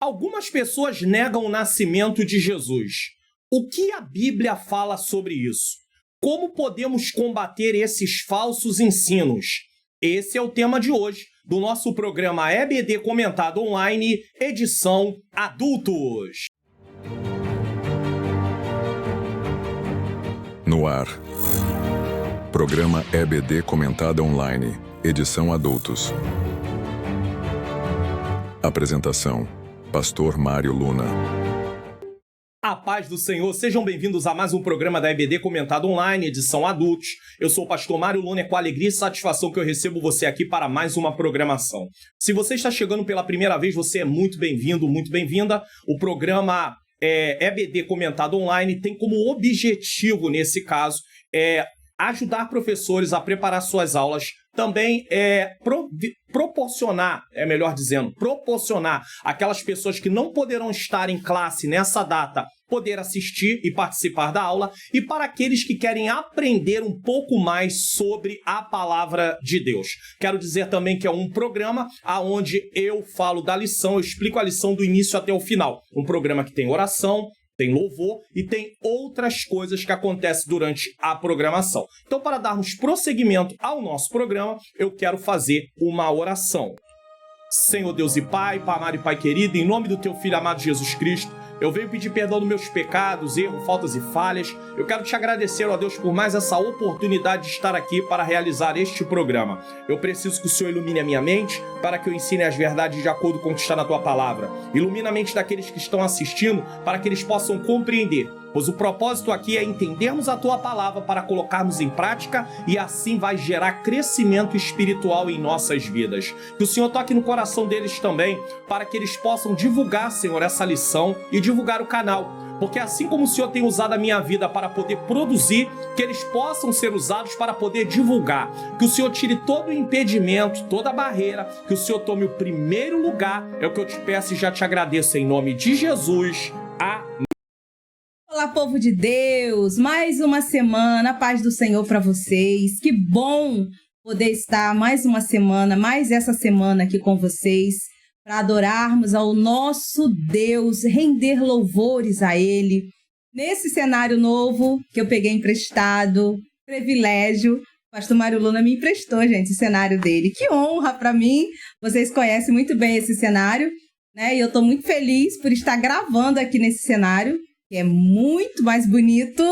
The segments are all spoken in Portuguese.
Algumas pessoas negam o nascimento de Jesus. O que a Bíblia fala sobre isso? Como podemos combater esses falsos ensinos? Esse é o tema de hoje do nosso programa EBD Comentado Online, edição Adultos. No ar. Programa EBD Comentada Online, edição Adultos. Apresentação: Pastor Mário Luna. A paz do Senhor, sejam bem-vindos a mais um programa da EBD Comentado Online, edição Adultos. Eu sou o Pastor Mário Luna, é com alegria e satisfação que eu recebo você aqui para mais uma programação. Se você está chegando pela primeira vez, você é muito bem-vindo, muito bem-vinda. O programa EBD Comentado Online tem como objetivo, nesse caso, ajudar professores a preparar suas aulas, também proporcionar aquelas pessoas que não poderão estar em classe nessa data, poder assistir e participar da aula, e para aqueles que querem aprender um pouco mais sobre a palavra de Deus. Quero dizer também que é um programa onde eu falo da lição, eu explico a lição do início até o final. Um programa que tem oração, tem louvor e tem outras coisas que acontecem durante a programação. Então, para darmos prosseguimento ao nosso programa, eu quero fazer uma oração. Senhor Deus e Pai, Pai amado e Pai querido, em nome do Teu Filho amado Jesus Cristo, eu venho pedir perdão dos meus pecados, erros, faltas e falhas. Eu quero te agradecer, ó Deus, por mais essa oportunidade de estar aqui para realizar este programa. Eu preciso que o Senhor ilumine a minha mente para que eu ensine as verdades de acordo com o que está na Tua Palavra. Ilumina a mente daqueles que estão assistindo para que eles possam compreender. Pois o propósito aqui é entendermos a Tua Palavra para colocarmos em prática e assim vai gerar crescimento espiritual em nossas vidas. Que o Senhor toque no coração deles também para que eles possam divulgar, Senhor, essa lição e divulgar o canal. Porque assim como o Senhor tem usado a minha vida para poder produzir, que eles possam ser usados para poder divulgar. Que o Senhor tire todo o impedimento, toda a barreira, que o Senhor tome o primeiro lugar. É o que eu te peço e já te agradeço em nome de Jesus. Amém. Olá, povo de Deus! Mais uma semana, a paz do Senhor para vocês. Que bom poder estar mais uma semana, mais essa semana aqui com vocês, para adorarmos ao nosso Deus, render louvores a Ele. Nesse cenário novo que eu peguei emprestado, privilégio, o pastor Mário Luna me emprestou, gente, o cenário dele. Que honra para mim! Vocês conhecem muito bem esse cenário, né? E eu estou muito feliz por estar gravando aqui nesse cenário, que é muito mais bonito.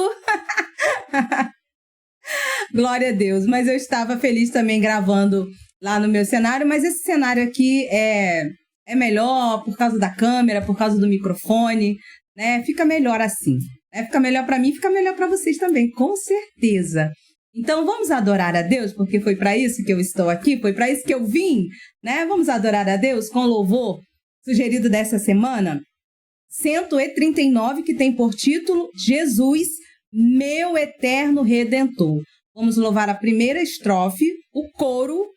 Glória a Deus. Mas eu estava feliz também gravando lá no meu cenário, mas esse cenário aqui é melhor por causa da câmera, por causa do microfone, né? Fica melhor assim, né? Fica melhor para mim, fica melhor para vocês também, com certeza. Então vamos adorar a Deus, porque foi para isso que eu estou aqui, foi para isso que eu vim, né? Vamos adorar a Deus com o louvor sugerido dessa semana, 139, que tem por título Jesus, meu eterno Redentor. Vamos louvar a primeira estrofe, o coro,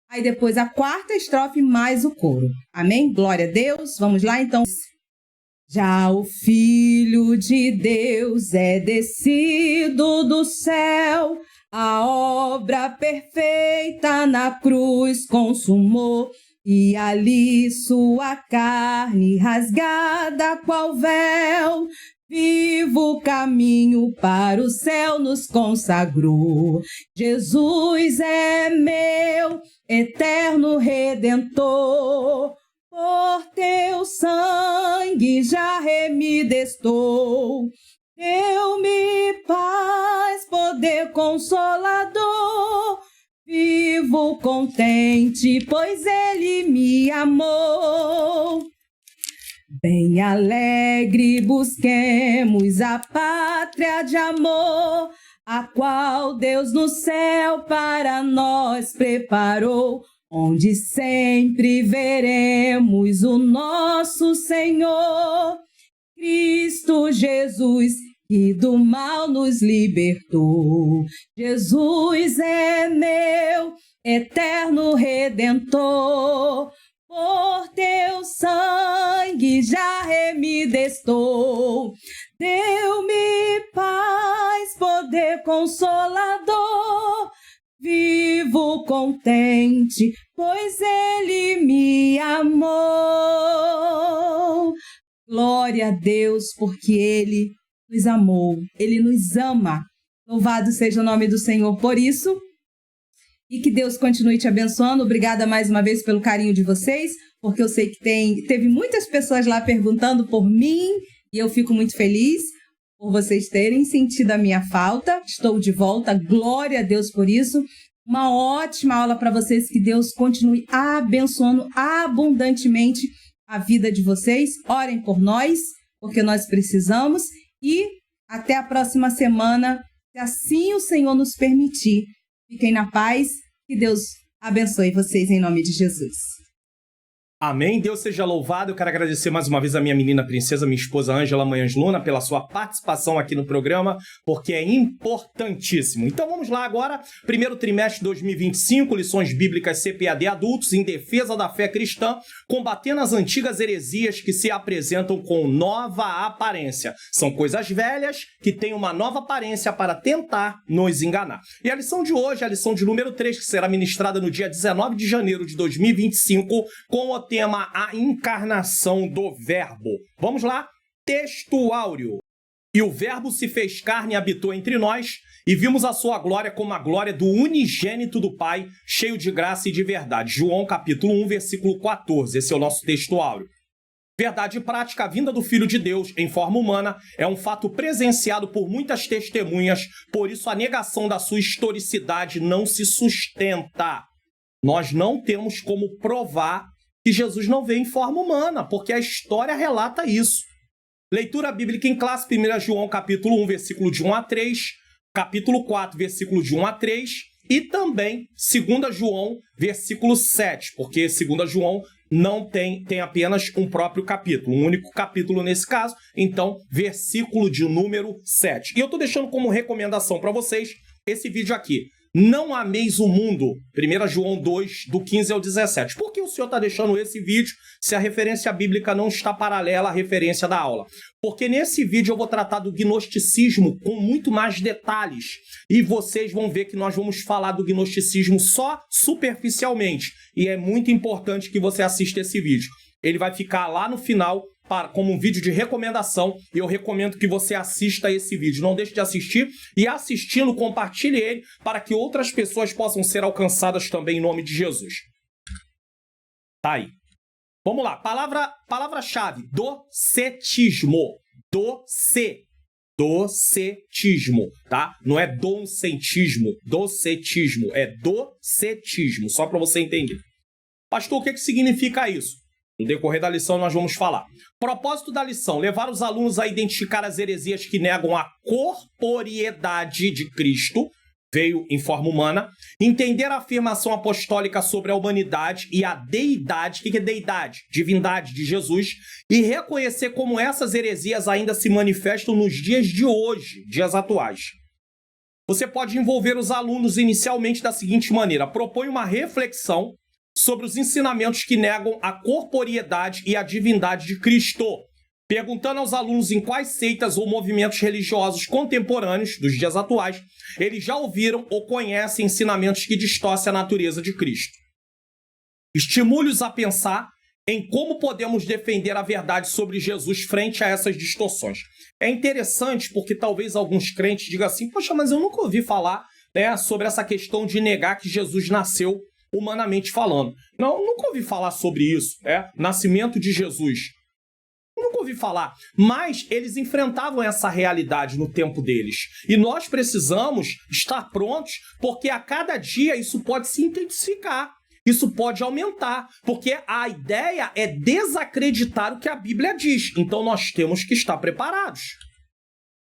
aí depois a quarta estrofe mais o coro. Amém? Glória a Deus. Vamos lá, então. Já o Filho de Deus é descido do céu, a obra perfeita na cruz consumou, e ali sua carne rasgada qual véu, vivo caminho para o céu nos consagrou. Jesus é meu eterno Redentor, por teu sangue já remido estou. Deu-me paz, poder consolador, vivo contente, pois Ele me amou. Bem alegre busquemos a pátria de amor, a qual Deus no céu para nós preparou, onde sempre veremos o nosso Senhor, Cristo Jesus, que do mal nos libertou. Jesus é meu eterno Redentor, por teu sangue já remido estou. Deu-me paz, poder consolador, vivo contente, pois Ele me amou. Glória a Deus, porque Ele nos amou, Ele nos ama. Louvado seja o nome do Senhor por isso. E que Deus continue te abençoando. Obrigada mais uma vez pelo carinho de vocês, porque eu sei que teve muitas pessoas lá perguntando por mim, e eu fico muito feliz por vocês terem sentido a minha falta. Estou de volta, glória a Deus por isso. Uma ótima aula para vocês, que Deus continue abençoando abundantemente a vida de vocês. Orem por nós, porque nós precisamos, e até a próxima semana, se assim o Senhor nos permitir. Fiquem na paz, que Deus abençoe vocês em nome de Jesus. Amém, Deus seja louvado. Eu quero agradecer mais uma vez a minha menina princesa, minha esposa Ângela Manhãs Luna, pela sua participação aqui no programa, porque é importantíssimo. Então vamos lá agora, primeiro trimestre de 2025, lições bíblicas CPAD adultos, em defesa da fé cristã, combatendo as antigas heresias que se apresentam com nova aparência. São coisas velhas que têm uma nova aparência para tentar nos enganar. E a lição de hoje é a lição de número 3, que será ministrada no dia 19 de janeiro de 2025, com o tema a encarnação do Verbo. Vamos lá? Texto áureo. E o Verbo se fez carne e habitou entre nós, e vimos a sua glória como a glória do unigênito do Pai, cheio de graça e de verdade. João capítulo 1, versículo 14. Esse é o nosso texto áureo. Verdade prática, a vinda do Filho de Deus em forma humana é um fato presenciado por muitas testemunhas, por isso a negação da sua historicidade não se sustenta. Nós não temos como provar que Jesus não veio em forma humana, porque a história relata isso. Leitura bíblica em classe, 1 João capítulo 1, versículo de 1 a 3, capítulo 4, versículo de 1 a 3, e também 2 João, versículo 7, porque 2 João não tem apenas um próprio capítulo, um único capítulo nesse caso, então versículo de número 7. E eu estou deixando como recomendação para vocês esse vídeo aqui. Não ameis o mundo, 1 João 2, do 15 ao 17. Por que o senhor está deixando esse vídeo se a referência bíblica não está paralela à referência da aula? Porque nesse vídeo eu vou tratar do gnosticismo com muito mais detalhes. E vocês vão ver que nós vamos falar do gnosticismo só superficialmente. E é muito importante que você assista esse vídeo. Ele vai ficar lá no final como um vídeo de recomendação, e eu recomendo que você assista esse vídeo. Não deixe de assistir, e assistindo, compartilhe ele para que outras pessoas possam ser alcançadas também em nome de Jesus. Tá aí. Vamos lá. Palavra-chave. Docetismo. Docetismo, tá? Não é doncentismo. Docetismo. É docetismo. Só para você entender. Pastor, o que significa isso? No decorrer da lição nós vamos falar. Propósito da lição: levar os alunos a identificar as heresias que negam a corporeidade de Cristo, veio em forma humana, entender a afirmação apostólica sobre a humanidade e a deidade, o que é deidade? Divindade de Jesus, e reconhecer como essas heresias ainda se manifestam nos dias de hoje, dias atuais. Você pode envolver os alunos inicialmente da seguinte maneira: propõe uma reflexão sobre os ensinamentos que negam a corporeidade e a divindade de Cristo, perguntando aos alunos em quais seitas ou movimentos religiosos contemporâneos dos dias atuais eles já ouviram ou conhecem ensinamentos que distorcem a natureza de Cristo. Estimule-os a pensar em como podemos defender a verdade sobre Jesus frente a essas distorções. É interessante porque talvez alguns crentes digam assim: poxa, mas eu nunca ouvi falar, né, sobre essa questão de negar que Jesus nasceu humanamente falando. Não, nunca ouvi falar sobre isso, nascimento de Jesus. Nunca ouvi falar. Mas eles enfrentavam essa realidade no tempo deles. E nós precisamos estar prontos, porque a cada dia isso pode se intensificar. Isso pode aumentar, porque a ideia é desacreditar o que a Bíblia diz. Então nós temos que estar preparados.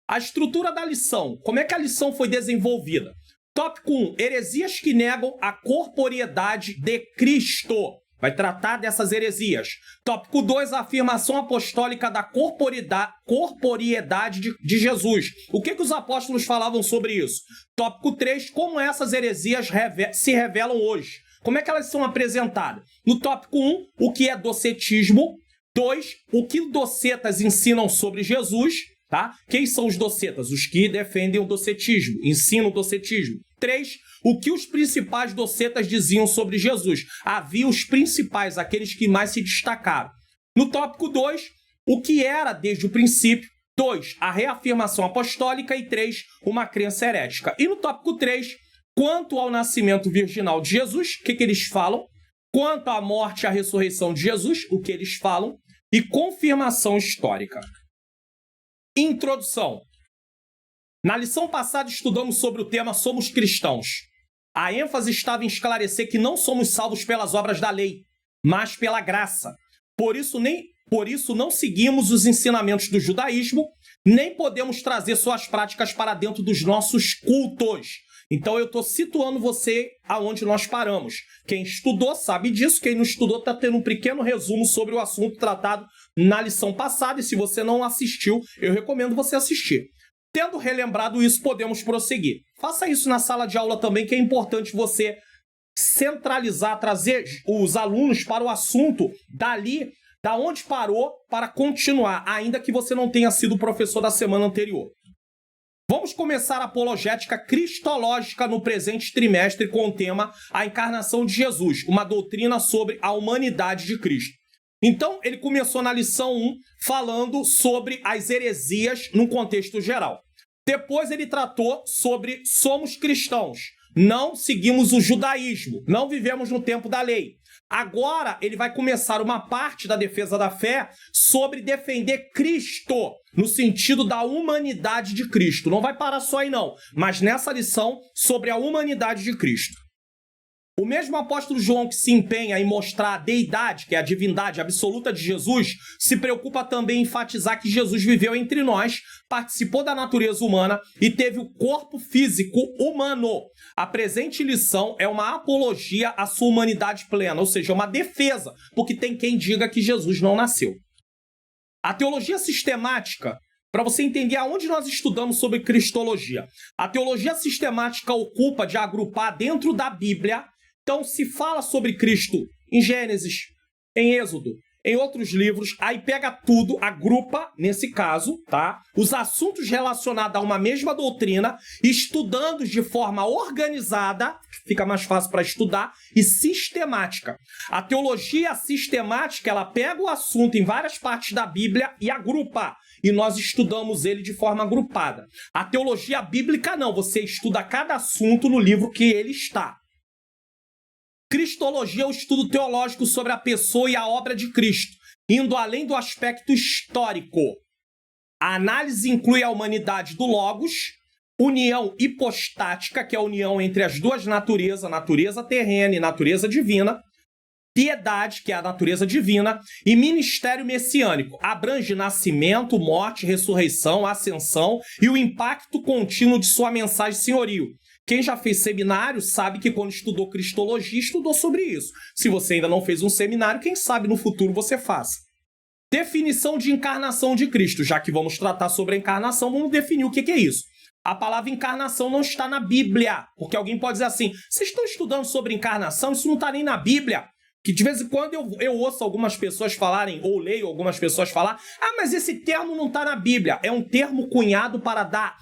A estrutura da lição. Como é que a lição foi desenvolvida? Tópico 1. Heresias que negam a corporeidade de Cristo. Vai tratar dessas heresias. Tópico 2. A afirmação apostólica da corporeidade de Jesus. O que os apóstolos falavam sobre isso? Tópico 3. Como essas heresias se revelam hoje. Como é que elas são apresentadas? No tópico 1, o que é docetismo. 2. O que docetas ensinam sobre Jesus. Tá? Quem são os docetas? Os que defendem o docetismo, ensinam o docetismo. 3. O que os principais docetas diziam sobre Jesus? Havia os principais, aqueles que mais se destacaram. No tópico 2, o que era desde o princípio. 2, a reafirmação apostólica. E 3, uma crença herética. E no tópico 3, quanto ao nascimento virginal de Jesus, o que eles falam? Quanto à morte e à ressurreição de Jesus, o que eles falam? E confirmação histórica. Introdução. Na lição passada estudamos sobre o tema Somos Cristãos. A ênfase estava em esclarecer que não somos salvos pelas obras da lei, mas pela graça. Por isso não seguimos os ensinamentos do judaísmo, nem podemos trazer suas práticas para dentro dos nossos cultos. Então eu estou situando você aonde nós paramos. Quem estudou sabe disso, quem não estudou está tendo um pequeno resumo sobre o assunto tratado na lição passada, e se você não assistiu, eu recomendo você assistir. Tendo relembrado isso, podemos prosseguir. Faça isso na sala de aula também, que é importante você centralizar, trazer os alunos para o assunto dali, da onde parou, para continuar, ainda que você não tenha sido professor da semana anterior. Vamos começar a apologética cristológica no presente trimestre com o tema A Encarnação de Jesus, uma doutrina sobre a humanidade de Cristo. Então, ele começou na lição 1 falando sobre as heresias num contexto geral. Depois ele tratou sobre somos cristãos, não seguimos o judaísmo, não vivemos no tempo da lei. Agora ele vai começar uma parte da defesa da fé sobre defender Cristo, no sentido da humanidade de Cristo. Não vai parar só aí não, mas nessa lição sobre a humanidade de Cristo. O mesmo apóstolo João que se empenha em mostrar a deidade, que é a divindade absoluta de Jesus, se preocupa também em enfatizar que Jesus viveu entre nós, participou da natureza humana e teve o corpo físico humano. A presente lição é uma apologia à sua humanidade plena, ou seja, uma defesa, porque tem quem diga que Jesus não nasceu. A teologia sistemática, para você entender aonde nós estudamos sobre cristologia, a teologia sistemática ocupa de agrupar dentro da Bíblia. Então, se fala sobre Cristo em Gênesis, em Êxodo, em outros livros, aí pega tudo, agrupa, nesse caso, tá? Os assuntos relacionados a uma mesma doutrina, estudando de forma organizada, fica mais fácil para estudar, e sistemática. A teologia sistemática, ela pega o assunto em várias partes da Bíblia e agrupa. E nós estudamos ele de forma agrupada. A teologia bíblica não, você estuda cada assunto no livro que ele está. Cristologia é o estudo teológico sobre a pessoa e a obra de Cristo, indo além do aspecto histórico. A análise inclui a humanidade do Logos, união hipostática, que é a união entre as duas naturezas, a natureza terrena e natureza divina, piedade, que é a natureza divina, e ministério messiânico. Abrange nascimento, morte, ressurreição, ascensão e o impacto contínuo de sua mensagem senhorio. Quem já fez seminário sabe que quando estudou cristologia, estudou sobre isso. Se você ainda não fez um seminário, quem sabe no futuro você faça. Definição de encarnação de Cristo. Já que vamos tratar sobre a encarnação, vamos definir o que é isso. A palavra encarnação não está na Bíblia. Porque alguém pode dizer assim, vocês estão estudando sobre encarnação? Isso não está nem na Bíblia. Que de vez em quando eu ouço algumas pessoas falarem, ou leio algumas pessoas falar, mas esse termo não está na Bíblia. É um termo cunhado para dar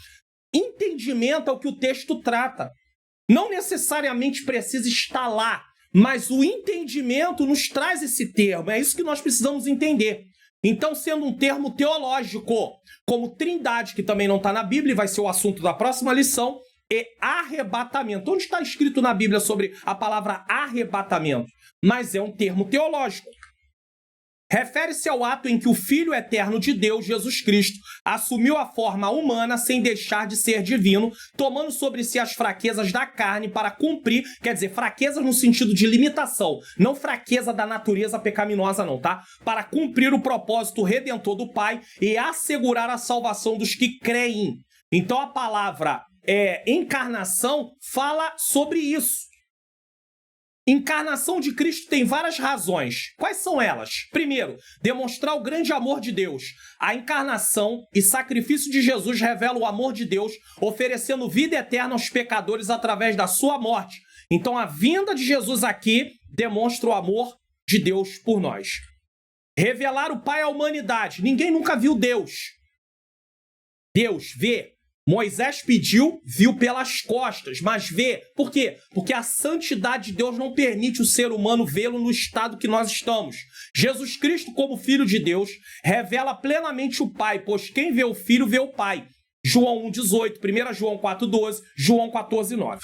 entendimento ao que o texto trata. Não necessariamente precisa estar lá, mas o entendimento nos traz esse termo. É isso que nós precisamos entender. Então, sendo um termo teológico, como trindade, que também não está na Bíblia, e vai ser o assunto da próxima lição, e arrebatamento. Onde está escrito na Bíblia sobre a palavra arrebatamento? Mas é um termo teológico. Refere-se ao ato em que o Filho eterno de Deus, Jesus Cristo, assumiu a forma humana sem deixar de ser divino, tomando sobre si as fraquezas da carne para cumprir, quer dizer, fraquezas no sentido de limitação, não fraqueza da natureza pecaminosa não, tá? Para cumprir o propósito redentor do Pai e assegurar a salvação dos que creem. Então a palavra encarnação fala sobre isso. Encarnação de Cristo tem várias razões. Quais são elas? Primeiro, demonstrar o grande amor de Deus. A encarnação e sacrifício de Jesus revela o amor de Deus, oferecendo vida eterna aos pecadores através da sua morte. Então, a vinda de Jesus aqui demonstra o amor de Deus por nós. Revelar o Pai à humanidade. Ninguém nunca viu Deus. Deus vê. Moisés pediu, viu pelas costas, mas vê. Por quê? Porque a santidade de Deus não permite o ser humano vê-lo no estado que nós estamos. Jesus Cristo, como Filho de Deus, revela plenamente o Pai, pois quem vê o Filho vê o Pai. João 1,18, 1 João 4,12, João 14,9.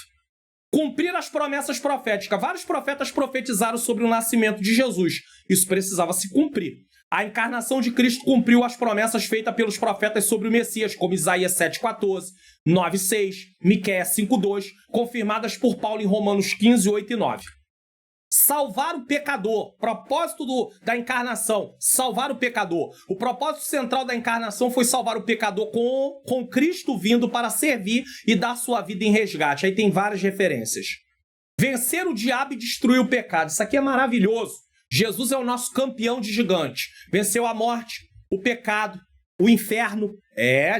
Cumprir as promessas proféticas. Vários profetas profetizaram sobre o nascimento de Jesus. Isso precisava se cumprir. A encarnação de Cristo cumpriu as promessas feitas pelos profetas sobre o Messias, como Isaías 7,14, 9,6, Miqueias 5,2, confirmadas por Paulo em Romanos 15, 8 e 9. Salvar o pecador. Propósito da encarnação, salvar o pecador. O propósito central da encarnação foi salvar o pecador com Cristo vindo para servir e dar sua vida em resgate. Aí tem várias referências. Vencer o diabo e destruir o pecado. Isso aqui é maravilhoso. Jesus é o nosso campeão de gigante. Venceu a morte, o pecado, o inferno.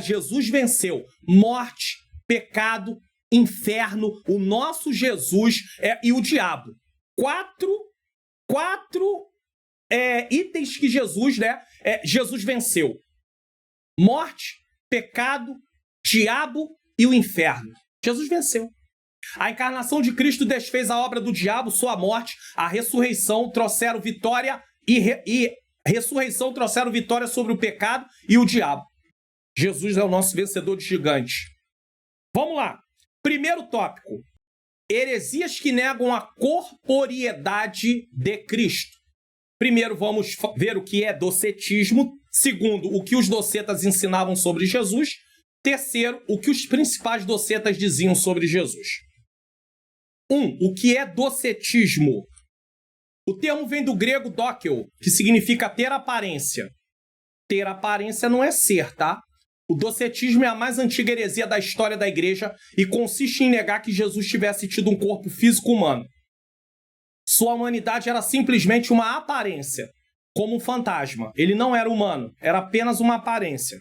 Jesus venceu. Morte, pecado, inferno, o nosso Jesus e o diabo. Quatro itens que Jesus venceu. Morte, pecado, diabo e o inferno. Jesus venceu. A encarnação de Cristo desfez a obra do diabo, sua morte, a ressurreição trouxeram vitória e ressurreição trouxeram vitória sobre o pecado e o diabo. Jesus é o nosso vencedor de gigante. Vamos lá. Primeiro tópico. Heresias que negam a corporeidade de Cristo. Primeiro, vamos ver o que é docetismo. Segundo, o que os docetas ensinavam sobre Jesus. Terceiro, o que os principais docetas diziam sobre Jesus. O que é docetismo? O termo vem do grego dokel, que significa ter aparência. Ter aparência não é ser, tá? O docetismo é a mais antiga heresia da história da igreja e consiste em negar que Jesus tivesse tido um corpo físico humano. Sua humanidade era simplesmente uma aparência, como um fantasma. Ele não era humano, era apenas uma aparência.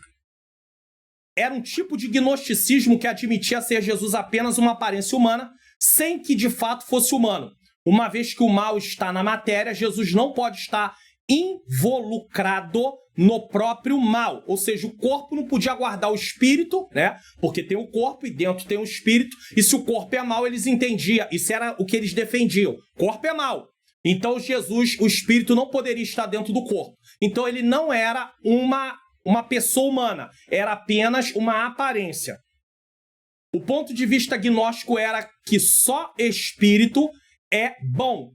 Era um tipo de gnosticismo que admitia ser Jesus apenas uma aparência humana, sem que de fato fosse humano. Uma vez que o mal está na matéria, Jesus não pode estar involucrado no próprio mal. Ou seja, o corpo não podia guardar o espírito, né? Porque tem o corpo e dentro tem o espírito. E se o corpo é mal, eles entendiam. Isso era o que eles defendiam. Corpo é mal. Então Jesus, o espírito não poderia estar dentro do corpo. Então ele não era uma pessoa humana. Era apenas uma aparência. O ponto de vista gnóstico era que só espírito é bom.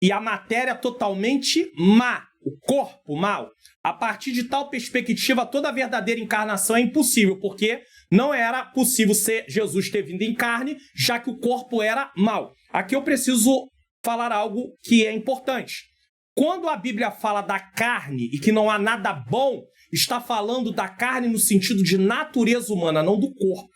E a matéria totalmente má. O corpo mal. A partir de tal perspectiva, toda a verdadeira encarnação é impossível, porque não era possível ser Jesus ter vindo em carne, já que o corpo era mal. Aqui eu preciso falar algo que é importante. Quando a Bíblia fala da carne e que não há nada bom, está falando da carne no sentido de natureza humana, não do corpo.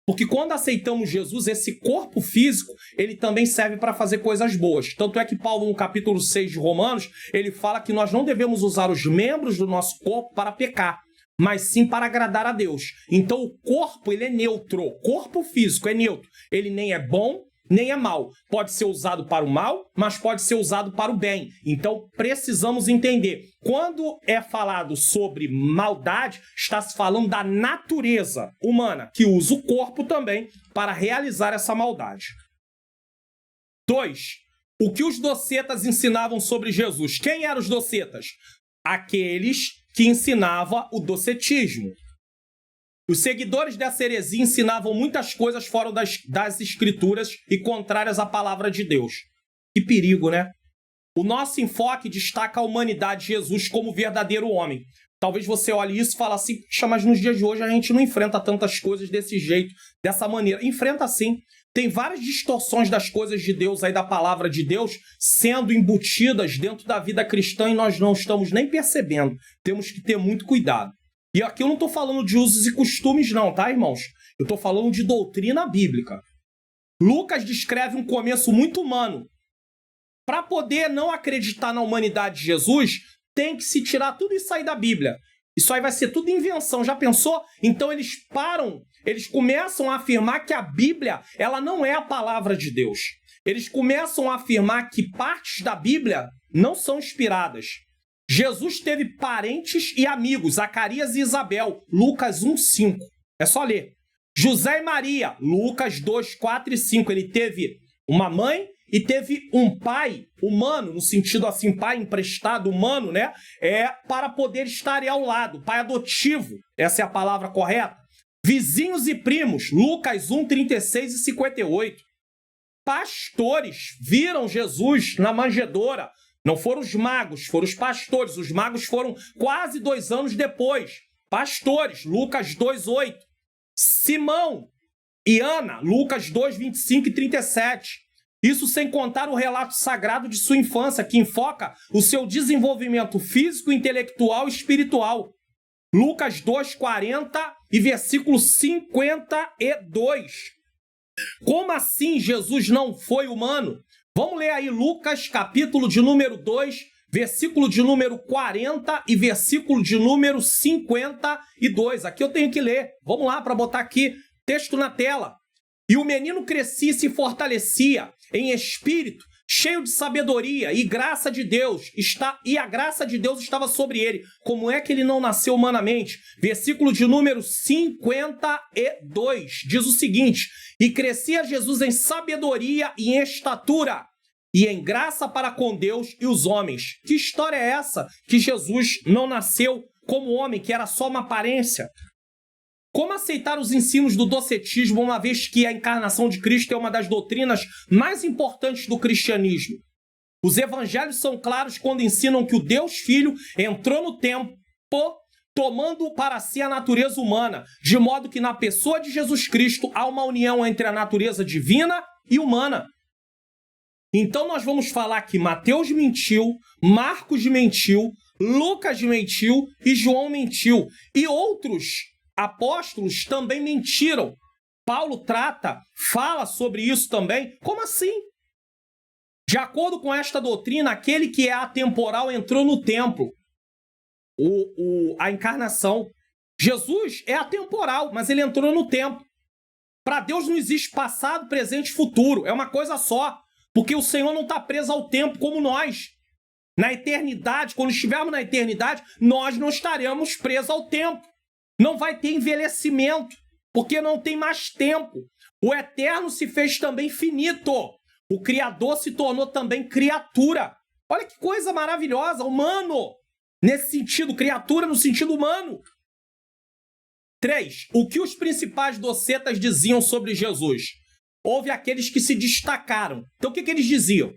Porque quando aceitamos Jesus, esse corpo físico, ele também serve para fazer coisas boas. Tanto é que Paulo, no capítulo 6 de Romanos, ele fala que nós não devemos usar os membros do nosso corpo para pecar, mas sim para agradar a Deus. Então o corpo, ele é neutro. O corpo físico é neutro. Ele nem é bom, nem é mal. Pode ser usado para o mal, mas pode ser usado para o bem. Então precisamos entender. Quando é falado sobre maldade, está se falando da natureza humana, que usa o corpo também para realizar essa maldade. 2. O que os docetas ensinavam sobre Jesus? Quem eram os docetas? Aqueles que ensinavam o docetismo. Os seguidores dessa heresia ensinavam muitas coisas fora das escrituras e contrárias à palavra de Deus. Que perigo, né? O nosso enfoque destaca a humanidade de Jesus como verdadeiro homem. Talvez você olhe isso e fale assim, mas nos dias de hoje a gente não enfrenta tantas coisas desse jeito, dessa maneira. Enfrenta sim. Tem várias distorções das coisas de Deus aí, da palavra de Deus, sendo embutidas dentro da vida cristã e nós não estamos nem percebendo. Temos que ter muito cuidado. E aqui eu não estou falando de usos e costumes não, tá, irmãos? Eu estou falando de doutrina bíblica. Lucas descreve um começo muito humano. Para poder não acreditar na humanidade de Jesus, tem que se tirar tudo isso aí da Bíblia. Isso aí vai ser tudo invenção, já pensou? Então eles começam a afirmar que a Bíblia, ela não é a palavra de Deus. Eles começam a afirmar que partes da Bíblia não são inspiradas. Jesus teve parentes e amigos, Zacarias e Isabel, Lucas 1:5. É só ler. José e Maria, Lucas 2, 4 e 5. Ele teve uma mãe e teve um pai humano, no sentido assim, pai emprestado, humano, né? Para poder estar ao lado, pai adotivo, essa é a palavra correta. Vizinhos e primos, Lucas 1, 36 e 58. Pastores viram Jesus na manjedoura. Não foram os magos, foram os pastores. Os magos foram quase 2 anos depois. Pastores, Lucas 2, 8. Simão e Ana, Lucas 2, 25 e 37. Isso sem contar o relato sagrado de sua infância, que enfoca o seu desenvolvimento físico, intelectual e espiritual. Lucas 2, 40 e versículo 52. Como assim Jesus não foi humano? Vamos ler aí Lucas, capítulo de número 2, versículo de número 40 e versículo de número 52. Aqui eu tenho que ler. Vamos lá para botar aqui texto na tela. E o menino crescia e se fortalecia em espírito, cheio de sabedoria e graça de Deus, e a graça de Deus estava sobre ele. Como é que ele não nasceu humanamente? Versículo de número 52 diz o seguinte: e crescia Jesus em sabedoria e em estatura, e em graça para com Deus e os homens. Que história é essa? Que Jesus não nasceu como homem, que era só uma aparência? Como aceitar os ensinos do docetismo, uma vez que a encarnação de Cristo é uma das doutrinas mais importantes do cristianismo? Os evangelhos são claros quando ensinam que o Deus Filho entrou no tempo, tomando para si a natureza humana, de modo que na pessoa de Jesus Cristo há uma união entre a natureza divina e humana. Então nós vamos falar que Mateus mentiu, Marcos mentiu, Lucas mentiu e João mentiu. E outros apóstolos também mentiram. Paulo fala sobre isso também. Como assim? De acordo com esta doutrina, aquele que é atemporal entrou no templo. A encarnação. Jesus é atemporal, mas ele entrou no tempo. Para Deus não existe passado, presente e futuro. É uma coisa só. Porque o Senhor não está preso ao tempo como nós. Na eternidade, quando estivermos na eternidade, nós não estaremos presos ao tempo. Não vai ter envelhecimento, porque não tem mais tempo. O eterno se fez também finito. O Criador se tornou também criatura. Olha que coisa maravilhosa, humano. Nesse sentido, criatura no sentido humano. 3. O que os principais docetas diziam sobre Jesus? Houve aqueles que se destacaram. Então o que eles diziam?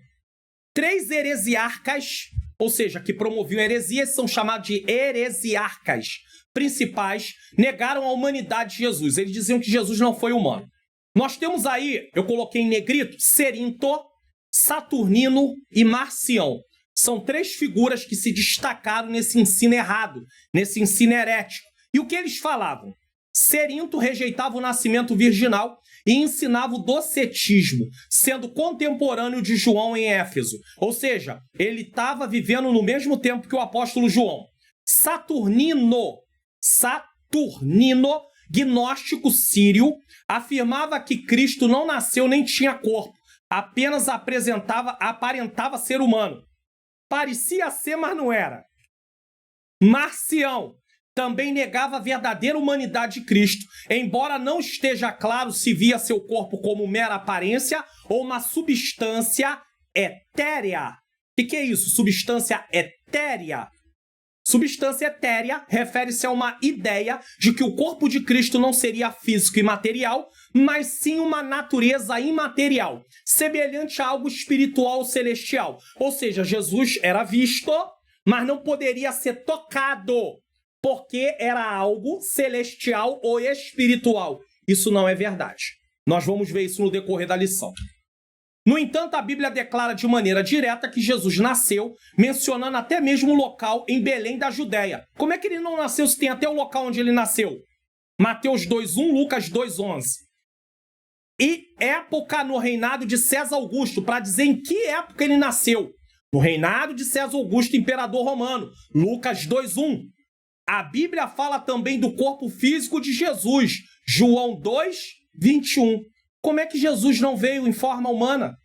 3 heresiarcas, ou seja, que promoviam heresias, são chamados de heresiarcas principais, negaram a humanidade de Jesus. Eles diziam que Jesus não foi humano. Nós temos aí, eu coloquei em negrito, Cerinto, Saturnino e Marcião. São 3 figuras que se destacaram nesse ensino errado, nesse ensino herético. E o que eles falavam? Cerinto rejeitava o nascimento virginal e ensinava o docetismo, sendo contemporâneo de João em Éfeso. Ou seja, ele estava vivendo no mesmo tempo que o apóstolo João. Saturnino, gnóstico sírio, afirmava que Cristo não nasceu nem tinha corpo, apenas aparentava ser humano. Parecia ser, mas não era. Marcião também negava a verdadeira humanidade de Cristo, embora não esteja claro se via seu corpo como mera aparência ou uma substância etérea. O que é isso? Substância etérea? Substância etérea refere-se a uma ideia de que o corpo de Cristo não seria físico e material, mas sim uma natureza imaterial, semelhante a algo espiritual ou celestial. Ou seja, Jesus era visto, mas não poderia ser tocado, porque era algo celestial ou espiritual. Isso não é verdade. Nós vamos ver isso no decorrer da lição. No entanto, a Bíblia declara de maneira direta que Jesus nasceu, mencionando até mesmo o local em Belém da Judéia. Como é que ele não nasceu se tem até o local onde ele nasceu? Mateus 2:1, Lucas 2:11. E época no reinado de César Augusto, para dizer em que época ele nasceu. No reinado de César Augusto, imperador romano. Lucas 2:1. A Bíblia fala também do corpo físico de Jesus. João 2:21. Como é que Jesus não veio em forma humana?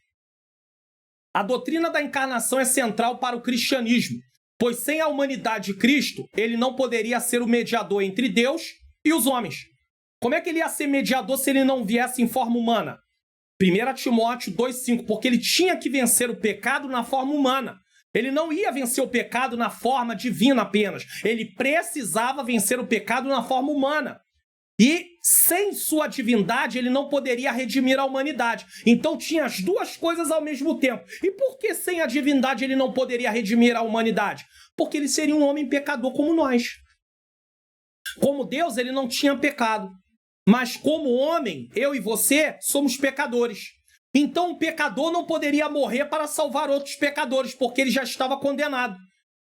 A doutrina da encarnação é central para o cristianismo, pois sem a humanidade de Cristo, ele não poderia ser o mediador entre Deus e os homens. Como é que ele ia ser mediador se ele não viesse em forma humana? 1 Timóteo 2,5, porque ele tinha que vencer o pecado na forma humana. Ele não ia vencer o pecado na forma divina apenas. Ele precisava vencer o pecado na forma humana. E sem sua divindade, ele não poderia redimir a humanidade. Então tinha as duas coisas ao mesmo tempo. E por que sem a divindade ele não poderia redimir a humanidade? Porque ele seria um homem pecador como nós. Como Deus, ele não tinha pecado. Mas como homem, eu e você somos pecadores. Então um pecador não poderia morrer para salvar outros pecadores, porque ele já estava condenado.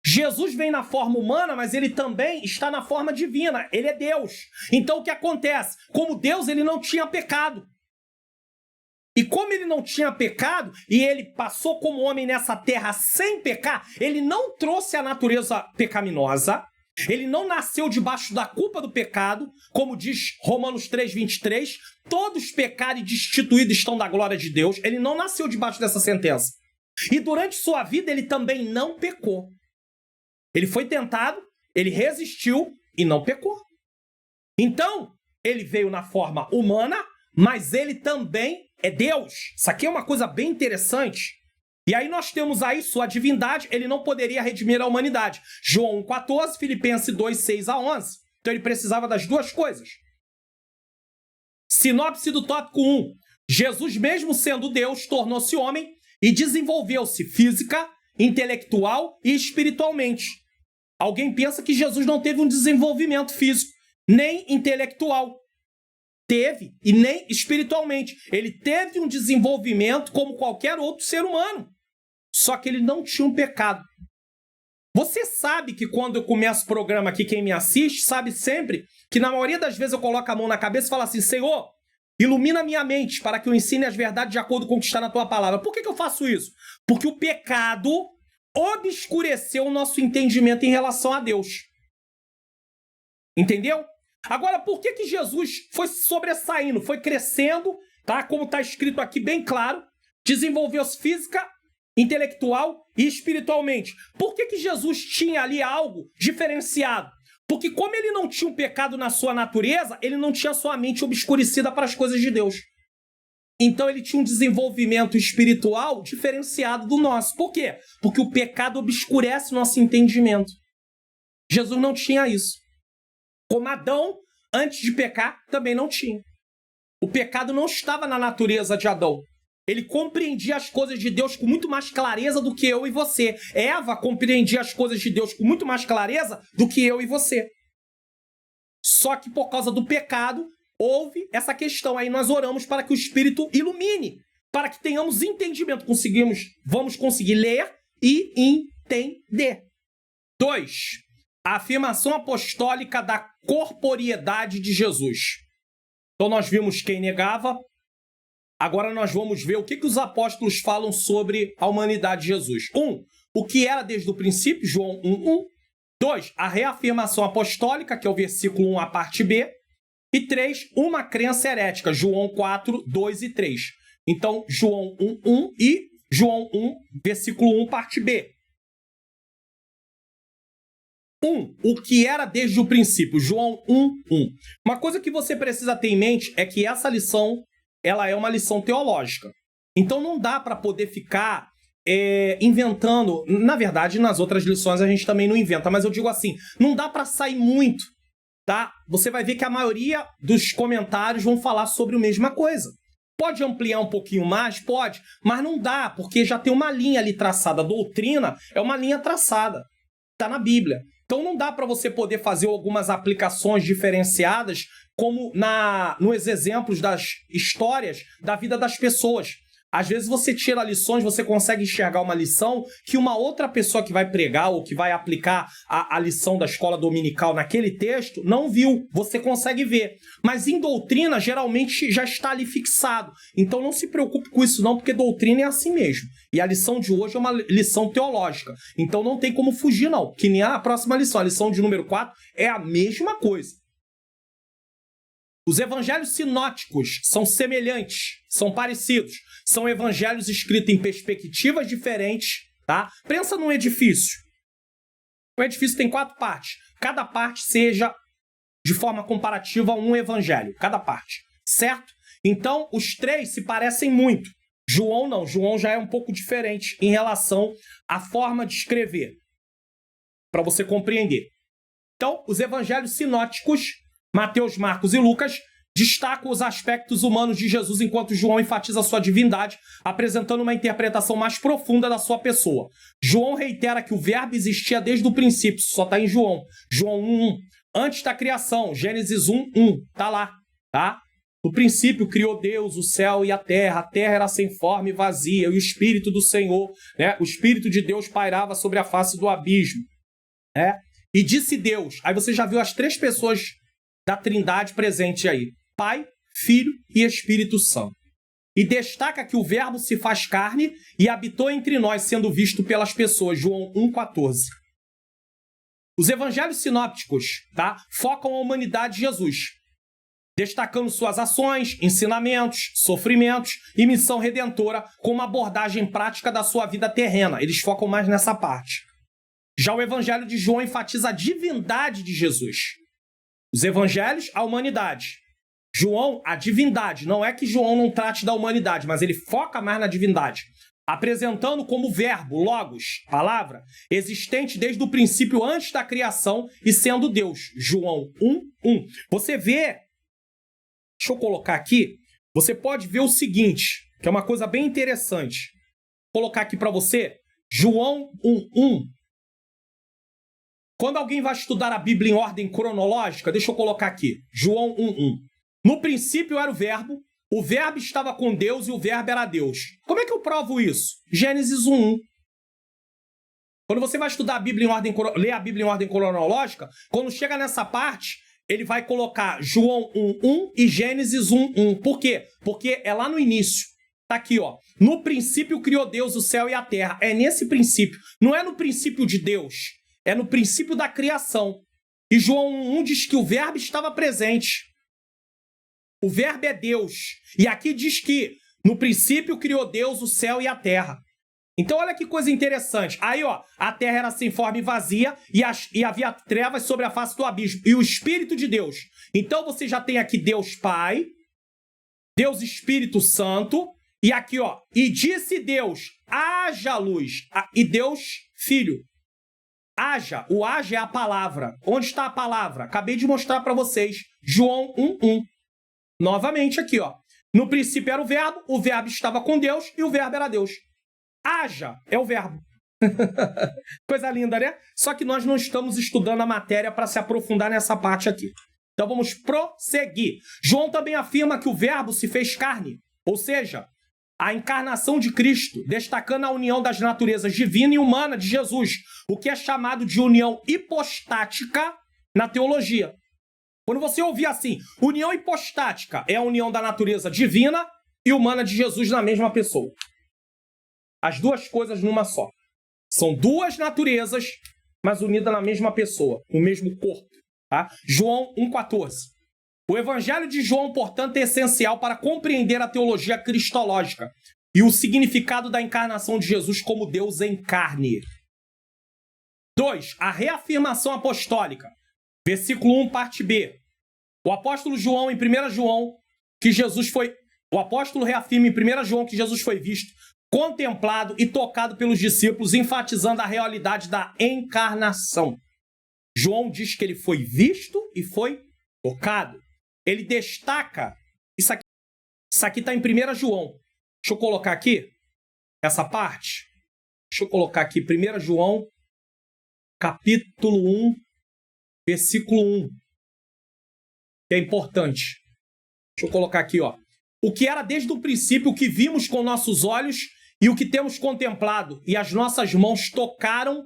Jesus vem na forma humana, mas ele também está na forma divina. Ele é Deus. Então o que acontece? Como Deus, ele não tinha pecado. E como ele não tinha pecado, e ele passou como homem nessa terra sem pecar, ele não trouxe a natureza pecaminosa, ele não nasceu debaixo da culpa do pecado, como diz Romanos 3,23, todos pecaram e destituídos estão da glória de Deus. Ele não nasceu debaixo dessa sentença. E durante sua vida ele também não pecou. Ele foi tentado, ele resistiu e não pecou. Então, ele veio na forma humana, mas ele também é Deus. Isso aqui é uma coisa bem interessante. E aí nós temos aí sua divindade, ele não poderia redimir a humanidade. João 1,14, Filipenses 2,6-11. Então ele precisava das duas coisas. Sinopse do tópico 1. Jesus, mesmo sendo Deus, tornou-se homem e desenvolveu-se física, intelectual e espiritualmente. Alguém pensa que Jesus não teve um desenvolvimento físico, nem intelectual. Teve, e nem espiritualmente. Ele teve um desenvolvimento como qualquer outro ser humano. Só que ele não tinha um pecado. Você sabe que quando eu começo o programa aqui, quem me assiste, sabe sempre que na maioria das vezes eu coloco a mão na cabeça e falo assim: Senhor, ilumina minha mente para que eu ensine as verdades de acordo com o que está na tua palavra. Por que eu faço isso? Porque o pecado obscureceu o nosso entendimento em relação a Deus. Entendeu? Agora, por que Jesus foi sobressaindo, foi crescendo, tá? Como está escrito aqui bem claro, desenvolveu-se física, intelectual e espiritualmente. Por que Jesus tinha ali algo diferenciado? Porque como ele não tinha um pecado na sua natureza, ele não tinha sua mente obscurecida para as coisas de Deus. Então ele tinha um desenvolvimento espiritual diferenciado do nosso. Por quê? Porque o pecado obscurece nosso entendimento. Jesus não tinha isso. Como Adão, antes de pecar, também não tinha. O pecado não estava na natureza de Adão. Ele compreendia as coisas de Deus com muito mais clareza do que eu e você. Eva compreendia as coisas de Deus com muito mais clareza do que eu e você. Só que por causa do pecado, houve essa questão. Aí nós oramos para que o Espírito ilumine, para que tenhamos entendimento. Vamos conseguir ler e entender. 2. A afirmação apostólica da corporeidade de Jesus. Então nós vimos quem negava. Agora nós vamos ver o que os apóstolos falam sobre a humanidade de Jesus. 1. O que era desde o princípio, João 1:1. 2. A reafirmação apostólica, que é o versículo 1, a parte B. E 3. Uma crença herética, João 4:2 e 3. Então, João 1:1 e João 1, versículo 1, parte B. 1. O que era desde o princípio, João 1:1. Uma coisa que você precisa ter em mente é que essa lição, ela é uma lição teológica. Então não dá para poder ficar inventando. Na verdade, nas outras lições a gente também não inventa, mas eu digo assim, não dá para sair muito, tá? Você vai ver que a maioria dos comentários vão falar sobre a mesma coisa. Pode ampliar um pouquinho mais? Pode, mas não dá, porque já tem uma linha ali traçada. A doutrina é uma linha traçada, tá na Bíblia. Então não dá para você poder fazer algumas aplicações diferenciadas como nos exemplos das histórias da vida das pessoas. Às vezes você tira lições, você consegue enxergar uma lição que uma outra pessoa que vai pregar ou que vai aplicar a lição da escola dominical naquele texto não viu. Você consegue ver. Mas em doutrina, geralmente já está ali fixado. Então não se preocupe com isso não, porque doutrina é assim mesmo. E a lição de hoje é uma lição teológica. Então não tem como fugir não. Que nem a próxima lição, a lição de número 4, é a mesma coisa. Os evangelhos sinóticos são semelhantes, são parecidos. São evangelhos escritos em perspectivas diferentes, tá? Pensa num edifício. O edifício tem 4 partes. Cada parte seja de forma comparativa um evangelho, cada parte, certo? Então, os três se parecem muito. João não, João já é um pouco diferente em relação à forma de escrever, para você compreender. Então, os evangelhos sinóticos, Mateus, Marcos e Lucas, destacam os aspectos humanos de Jesus, enquanto João enfatiza a sua divindade, apresentando uma interpretação mais profunda da sua pessoa. João reitera que o verbo existia desde o princípio, só está em João. João 1:1. Antes da criação, Gênesis 1:1, tá lá, tá? No princípio criou Deus o céu e a terra era sem forma e vazia, e o Espírito do Senhor, né? O Espírito de Deus pairava sobre a face do abismo, né? E disse Deus, aí você já viu as três pessoas da Trindade presente aí, Pai, Filho e Espírito Santo. E destaca que o verbo se faz carne e habitou entre nós, sendo visto pelas pessoas, João 1:14. Os evangelhos sinópticos, tá, focam a humanidade de Jesus, destacando suas ações, ensinamentos, sofrimentos e missão redentora com uma abordagem prática da sua vida terrena. Eles focam mais nessa parte. Já o evangelho de João enfatiza a divindade de Jesus. Os evangelhos, a humanidade. João, a divindade. Não é que João não trate da humanidade, mas ele foca mais na divindade, apresentando como verbo, logos, palavra, existente desde o princípio antes da criação e sendo Deus. João 1:1. Você vê, deixa eu colocar aqui, você pode ver o seguinte, que é uma coisa bem interessante. Vou colocar aqui para você, João 1:1. Quando alguém vai estudar a Bíblia em ordem cronológica, deixa eu colocar aqui, João 1:1. No princípio era o verbo estava com Deus e o verbo era Deus. Como é que eu provo isso? Gênesis 1:1. Quando você vai estudar a Bíblia em ordem, ler a Bíblia em ordem cronológica, quando chega nessa parte, ele vai colocar João 1:1 e Gênesis 1:1. Por quê? Porque é lá no início. Tá aqui, ó. No princípio criou Deus o céu e a terra. É nesse princípio. Não é no princípio de Deus. É no princípio da criação. E João 1:1 diz que o verbo estava presente. O verbo é Deus. E aqui diz que no princípio criou Deus o céu e a terra. Então olha que coisa interessante. Aí, ó, a terra era sem forma e vazia e havia trevas sobre a face do abismo. E o Espírito de Deus. Então você já tem aqui Deus Pai, Deus Espírito Santo, e aqui, ó, e disse Deus, haja luz. E Deus Filho. Haja. O haja é a palavra. Onde está a palavra? Acabei de mostrar para vocês. João 1:1. Novamente aqui, ó. No princípio era o verbo estava com Deus e o verbo era Deus. Haja é o verbo. Coisa linda, né? Só que nós não estamos estudando a matéria para se aprofundar nessa parte aqui. Então vamos prosseguir. João também afirma que o verbo se fez carne, ou seja, a encarnação de Cristo, destacando a união das naturezas divina e humana de Jesus, o que é chamado de união hipostática na teologia. Quando você ouvir assim, união hipostática é a união da natureza divina e humana de Jesus na mesma pessoa. As duas coisas numa só. São duas naturezas, mas unidas na mesma pessoa, no mesmo corpo. Tá? João 1:14. O evangelho de João, portanto, é essencial para compreender a teologia cristológica e o significado da encarnação de Jesus como Deus em carne. 2. A reafirmação apostólica. Versículo 1, parte B. O apóstolo João, em 1 João, que Jesus foi... O apóstolo reafirma em 1 João que Jesus foi visto, contemplado e tocado pelos discípulos, enfatizando a realidade da encarnação. João diz que ele foi visto e foi tocado. Ele destaca... Isso aqui está em 1 João. Deixa eu colocar aqui essa parte. Deixa eu colocar aqui 1 João, capítulo 1, versículo 1. Que é importante. Deixa eu colocar aqui, ó. O que era desde o princípio, o que vimos com nossos olhos e o que temos contemplado, e as nossas mãos tocaram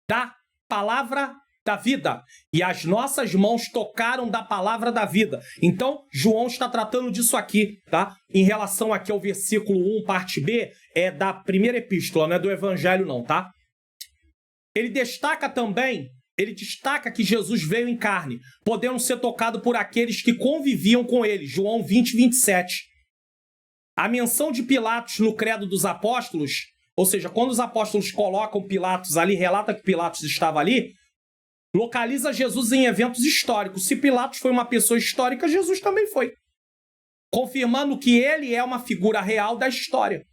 da palavra da vida. E as nossas mãos tocaram da palavra da vida. Então, João está tratando disso aqui, tá? Em relação aqui ao versículo 1, parte B, é da primeira epístola, não é do evangelho não, tá? Ele destaca que Jesus veio em carne, podendo ser tocado por aqueles que conviviam com ele. João 20:27. A menção de Pilatos no credo dos apóstolos, ou seja, quando os apóstolos colocam Pilatos ali, relata que Pilatos estava ali, localiza Jesus em eventos históricos. Se Pilatos foi uma pessoa histórica, Jesus também foi. Confirmando que ele é uma figura real da história.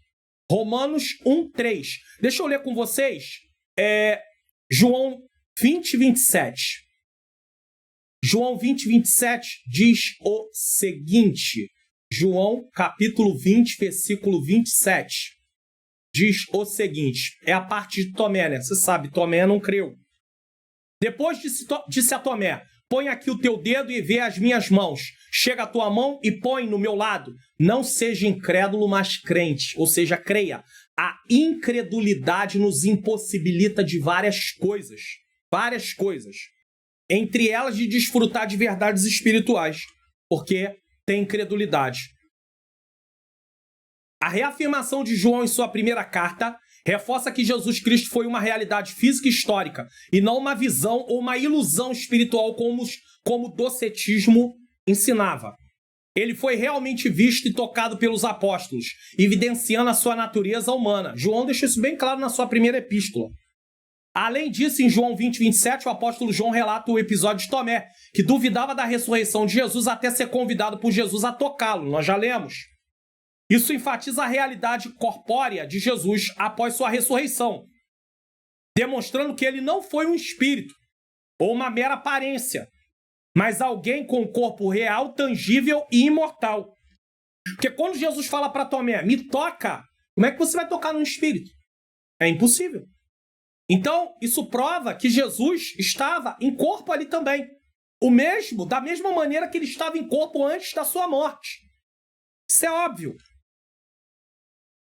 Romanos 1:3. Deixa eu ler com vocês. João 20:27. João 20:27 diz o seguinte. João, capítulo 20, versículo 27. Diz o seguinte. É a parte de Tomé, né? Você sabe, Tomé não creu. Depois disse a Tomé: põe aqui o teu dedo e vê as minhas mãos. Chega a tua mão e põe no meu lado. Não seja incrédulo, mas crente. Ou seja, creia. A incredulidade nos impossibilita de várias coisas. Várias coisas. Entre elas de desfrutar de verdades espirituais. Porque tem incredulidade. A reafirmação de João em sua primeira carta reforça que Jesus Cristo foi uma realidade física e histórica, e não uma visão ou uma ilusão espiritual como o docetismo ensinava. Ele foi realmente visto e tocado pelos apóstolos, evidenciando a sua natureza humana. João deixa isso bem claro na sua primeira epístola. Além disso, em João 20:27, o apóstolo João relata o episódio de Tomé, que duvidava da ressurreição de Jesus até ser convidado por Jesus a tocá-lo. Nós já lemos. Isso enfatiza a realidade corpórea de Jesus após sua ressurreição, demonstrando que ele não foi um espírito ou uma mera aparência, mas alguém com um corpo real, tangível e imortal. Porque quando Jesus fala para Tomé, me toca, como é que você vai tocar num espírito? É impossível. Então, isso prova que Jesus estava em corpo ali também. Da mesma maneira que ele estava em corpo antes da sua morte. Isso é óbvio.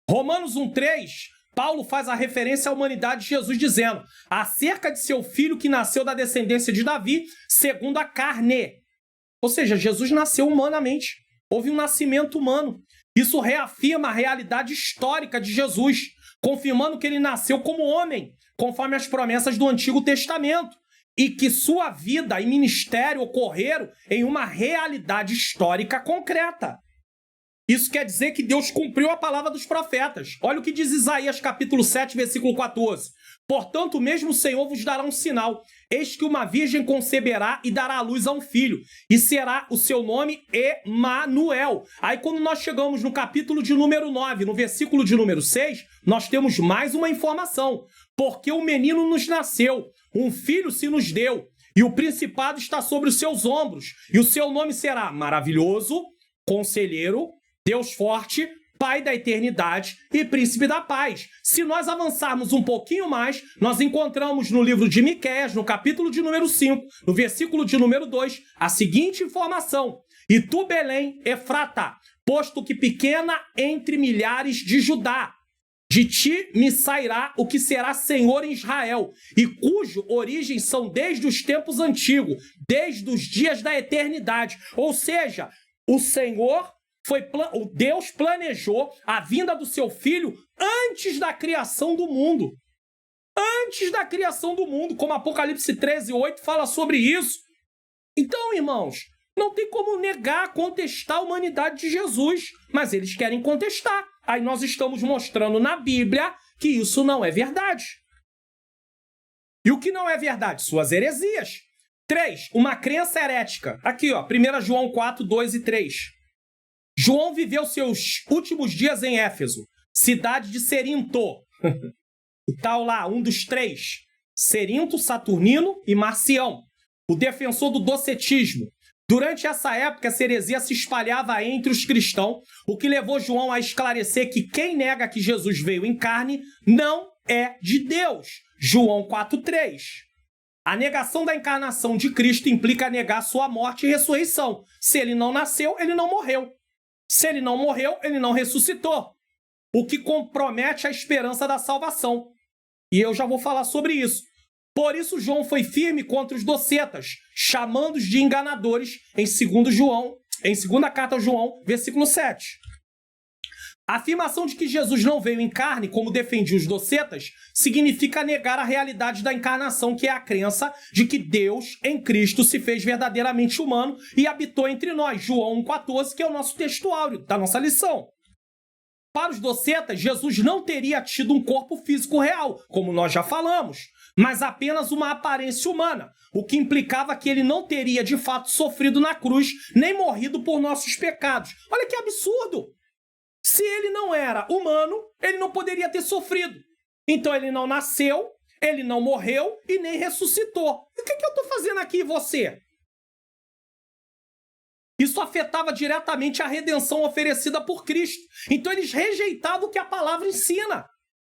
Romanos 1:3, Paulo faz a referência à humanidade de Jesus dizendo, acerca de seu filho que nasceu da descendência de Davi, segundo a carne. Ou seja, Jesus nasceu humanamente. Houve um nascimento humano. Isso reafirma a realidade histórica de Jesus, confirmando que ele nasceu como homem, conforme as promessas do Antigo Testamento, e que sua vida e ministério ocorreram em uma realidade histórica concreta. Isso quer dizer que Deus cumpriu a palavra dos profetas. Olha o que diz Isaías capítulo 7, versículo 14. Portanto, mesmo o Senhor vos dará um sinal. Eis que uma virgem conceberá e dará à luz a um filho. E será o seu nome Emanuel. Aí quando nós chegamos no capítulo de número 9, no versículo de número 6, nós temos mais uma informação. Porque o menino nos nasceu, um filho se nos deu, e o principado está sobre os seus ombros. E o seu nome será Maravilhoso, Conselheiro, Deus forte, Pai da eternidade e Príncipe da paz. Se nós avançarmos um pouquinho mais, nós encontramos no livro de Miqueias, no capítulo de número 5, no versículo de número 2, a seguinte informação. E tu, Belém, Efrata, posto que pequena entre milhares de Judá, de ti me sairá o que será Senhor em Israel, e cujo origem são desde os tempos antigos, desde os dias da eternidade. Ou seja, o Senhor o Deus planejou a vinda do seu filho antes da criação do mundo. Antes da criação do mundo, como Apocalipse 13:8 fala sobre isso. Então, irmãos, não tem como negar, contestar a humanidade de Jesus, mas eles querem contestar. Aí nós estamos mostrando na Bíblia que isso não é verdade. E o que não é verdade? Suas heresias. 3. Uma crença herética. Aqui, ó, 1 João 4, 2 e 3. João viveu seus últimos dias em Éfeso, cidade de Cerinto. O tal lá, um dos três. Cerinto, Saturnino e Marcião, o defensor do docetismo. Durante essa época, essa heresia se espalhava entre os cristãos, o que levou João a esclarecer que quem nega que Jesus veio em carne não é de Deus. João 4:3. A negação da encarnação de Cristo implica negar sua morte e ressurreição. Se ele não nasceu, ele não morreu. Se ele não morreu, ele não ressuscitou. O que compromete a esperança da salvação. E eu já vou falar sobre isso. Por isso, João foi firme contra os docetas, chamando-os de enganadores, em 2ª carta a João, versículo 7. A afirmação de que Jesus não veio em carne, como defendiam os docetas, significa negar a realidade da encarnação, que é a crença de que Deus, em Cristo, se fez verdadeiramente humano e habitou entre nós. João 1,14, que é o nosso textuário da nossa lição. Para os docetas, Jesus não teria tido um corpo físico real, como nós já falamos. mas apenas uma aparência humana, o que implicava que ele não teria de fato sofrido na cruz, nem morrido por nossos pecados. Olha que absurdo! Se ele não era humano, ele não poderia ter sofrido. Então ele não nasceu, ele não morreu e nem ressuscitou. E o que eu estou fazendo aqui e você? Isso afetava diretamente a redenção oferecida por Cristo. Então eles rejeitavam o que a palavra ensina.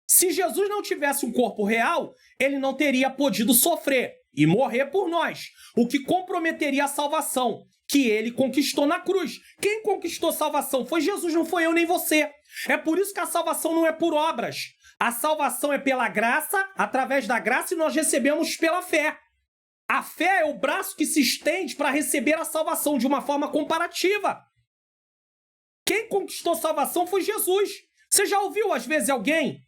Se Jesus não tivesse um corpo real, ele não teria podido sofrer e morrer por nós, o que comprometeria a salvação que ele conquistou na cruz. Quem conquistou a salvação foi Jesus, não foi eu nem você. É por isso que a salvação não é por obras. A salvação é pela graça, através da graça, e nós recebemos pela fé. A fé é o braço que se estende para receber a salvação de uma forma comparativa. Quem conquistou a salvação foi Jesus. Você já ouviu, às vezes, alguém,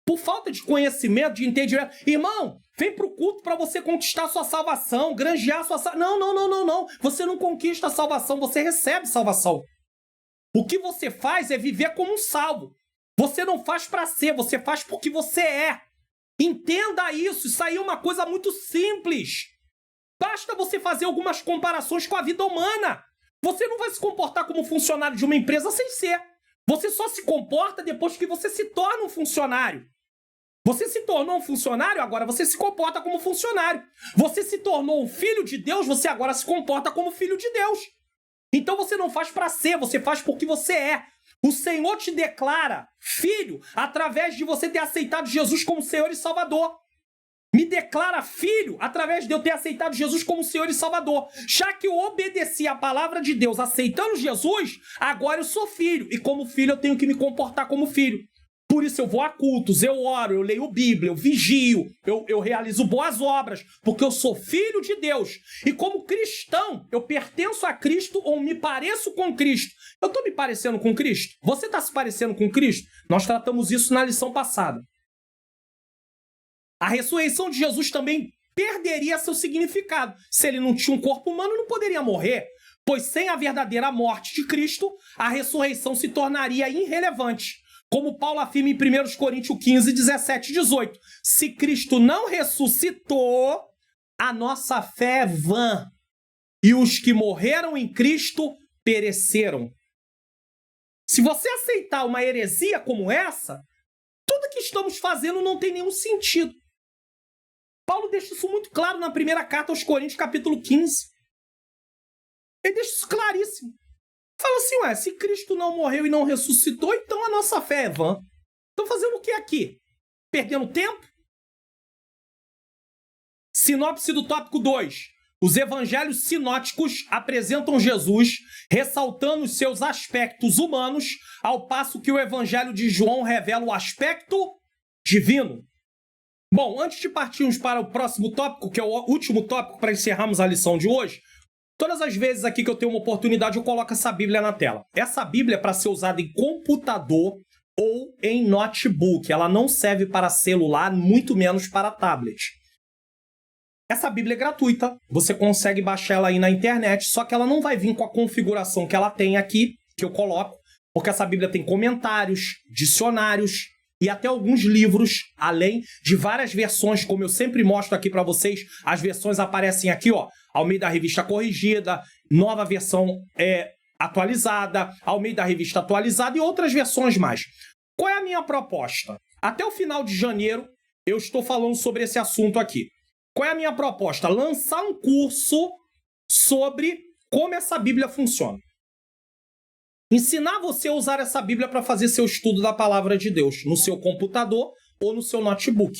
por falta de conhecimento, de entendimento, irmão, vem para o culto para você conquistar a sua salvação, granjear a sua salvação. Não. Você não conquista a salvação, você recebe salvação. O que você faz é viver como um salvo. Você não faz para ser, você faz porque você é. Entenda isso aí é uma coisa muito simples. Basta você fazer algumas comparações com a vida humana. Você não vai se comportar como funcionário de uma empresa sem ser. Você só se comporta depois que você se torna um funcionário. Você se tornou um funcionário, agora você se comporta como funcionário. Você se tornou um filho de Deus, você agora se comporta como filho de Deus. Então você não faz para ser, você faz porque você é. O Senhor te declara filho através de você ter aceitado Jesus como Senhor e Salvador. Me declara filho através de eu ter aceitado Jesus como Senhor e Salvador. Já que eu obedeci a palavra de Deus aceitando Jesus, agora eu sou filho. E como filho eu tenho que me comportar como filho. Por isso eu vou a cultos, eu oro, eu leio Bíblia, eu vigio, eu realizo boas obras, porque eu sou filho de Deus. E como cristão, eu pertenço a Cristo ou me pareço com Cristo. Eu estou me parecendo com Cristo? Você está se parecendo com Cristo? Nós tratamos isso na lição passada. A ressurreição de Jesus também perderia seu significado. Se ele não tinha um corpo humano, não poderia morrer. Pois sem a verdadeira morte de Cristo, a ressurreição se tornaria irrelevante. Como Paulo afirma em 1 Coríntios 15, 17 e 18. Se Cristo não ressuscitou, a nossa fé é vã. E os que morreram em Cristo pereceram. Se você aceitar uma heresia como essa, tudo que estamos fazendo não tem nenhum sentido. Paulo deixa isso muito claro na primeira carta aos Coríntios, capítulo 15. Ele deixa isso claríssimo. Fala assim, se Cristo não morreu e não ressuscitou, então a nossa fé é vã. Estão fazendo o que aqui? Perdendo tempo? Sinopse do tópico 2. Os evangelhos sinóticos apresentam Jesus ressaltando os seus aspectos humanos, ao passo que o evangelho de João revela o aspecto divino. Bom, antes de partirmos para o próximo tópico, que é o último tópico para encerrarmos a lição de hoje, todas as vezes aqui que eu tenho uma oportunidade, eu coloco essa Bíblia na tela. Essa Bíblia é para ser usada em computador ou em notebook. Ela não serve para celular, muito menos para tablet. Essa Bíblia é gratuita, você consegue baixar ela aí na internet, só que ela não vai vir com a configuração que ela tem aqui, que eu coloco, porque essa Bíblia tem comentários, dicionários e até alguns livros, além de várias versões, como eu sempre mostro aqui para vocês. As versões aparecem aqui, Almeida Revista Corrigida, nova versão atualizada, Almeida Revista Atualizada e outras versões mais. Qual é a minha proposta? Até o final de janeiro, eu estou falando sobre esse assunto aqui. Qual é a minha proposta? Lançar um curso sobre como essa Bíblia funciona. Ensinar você a usar essa Bíblia para fazer seu estudo da Palavra de Deus, no seu computador ou no seu notebook.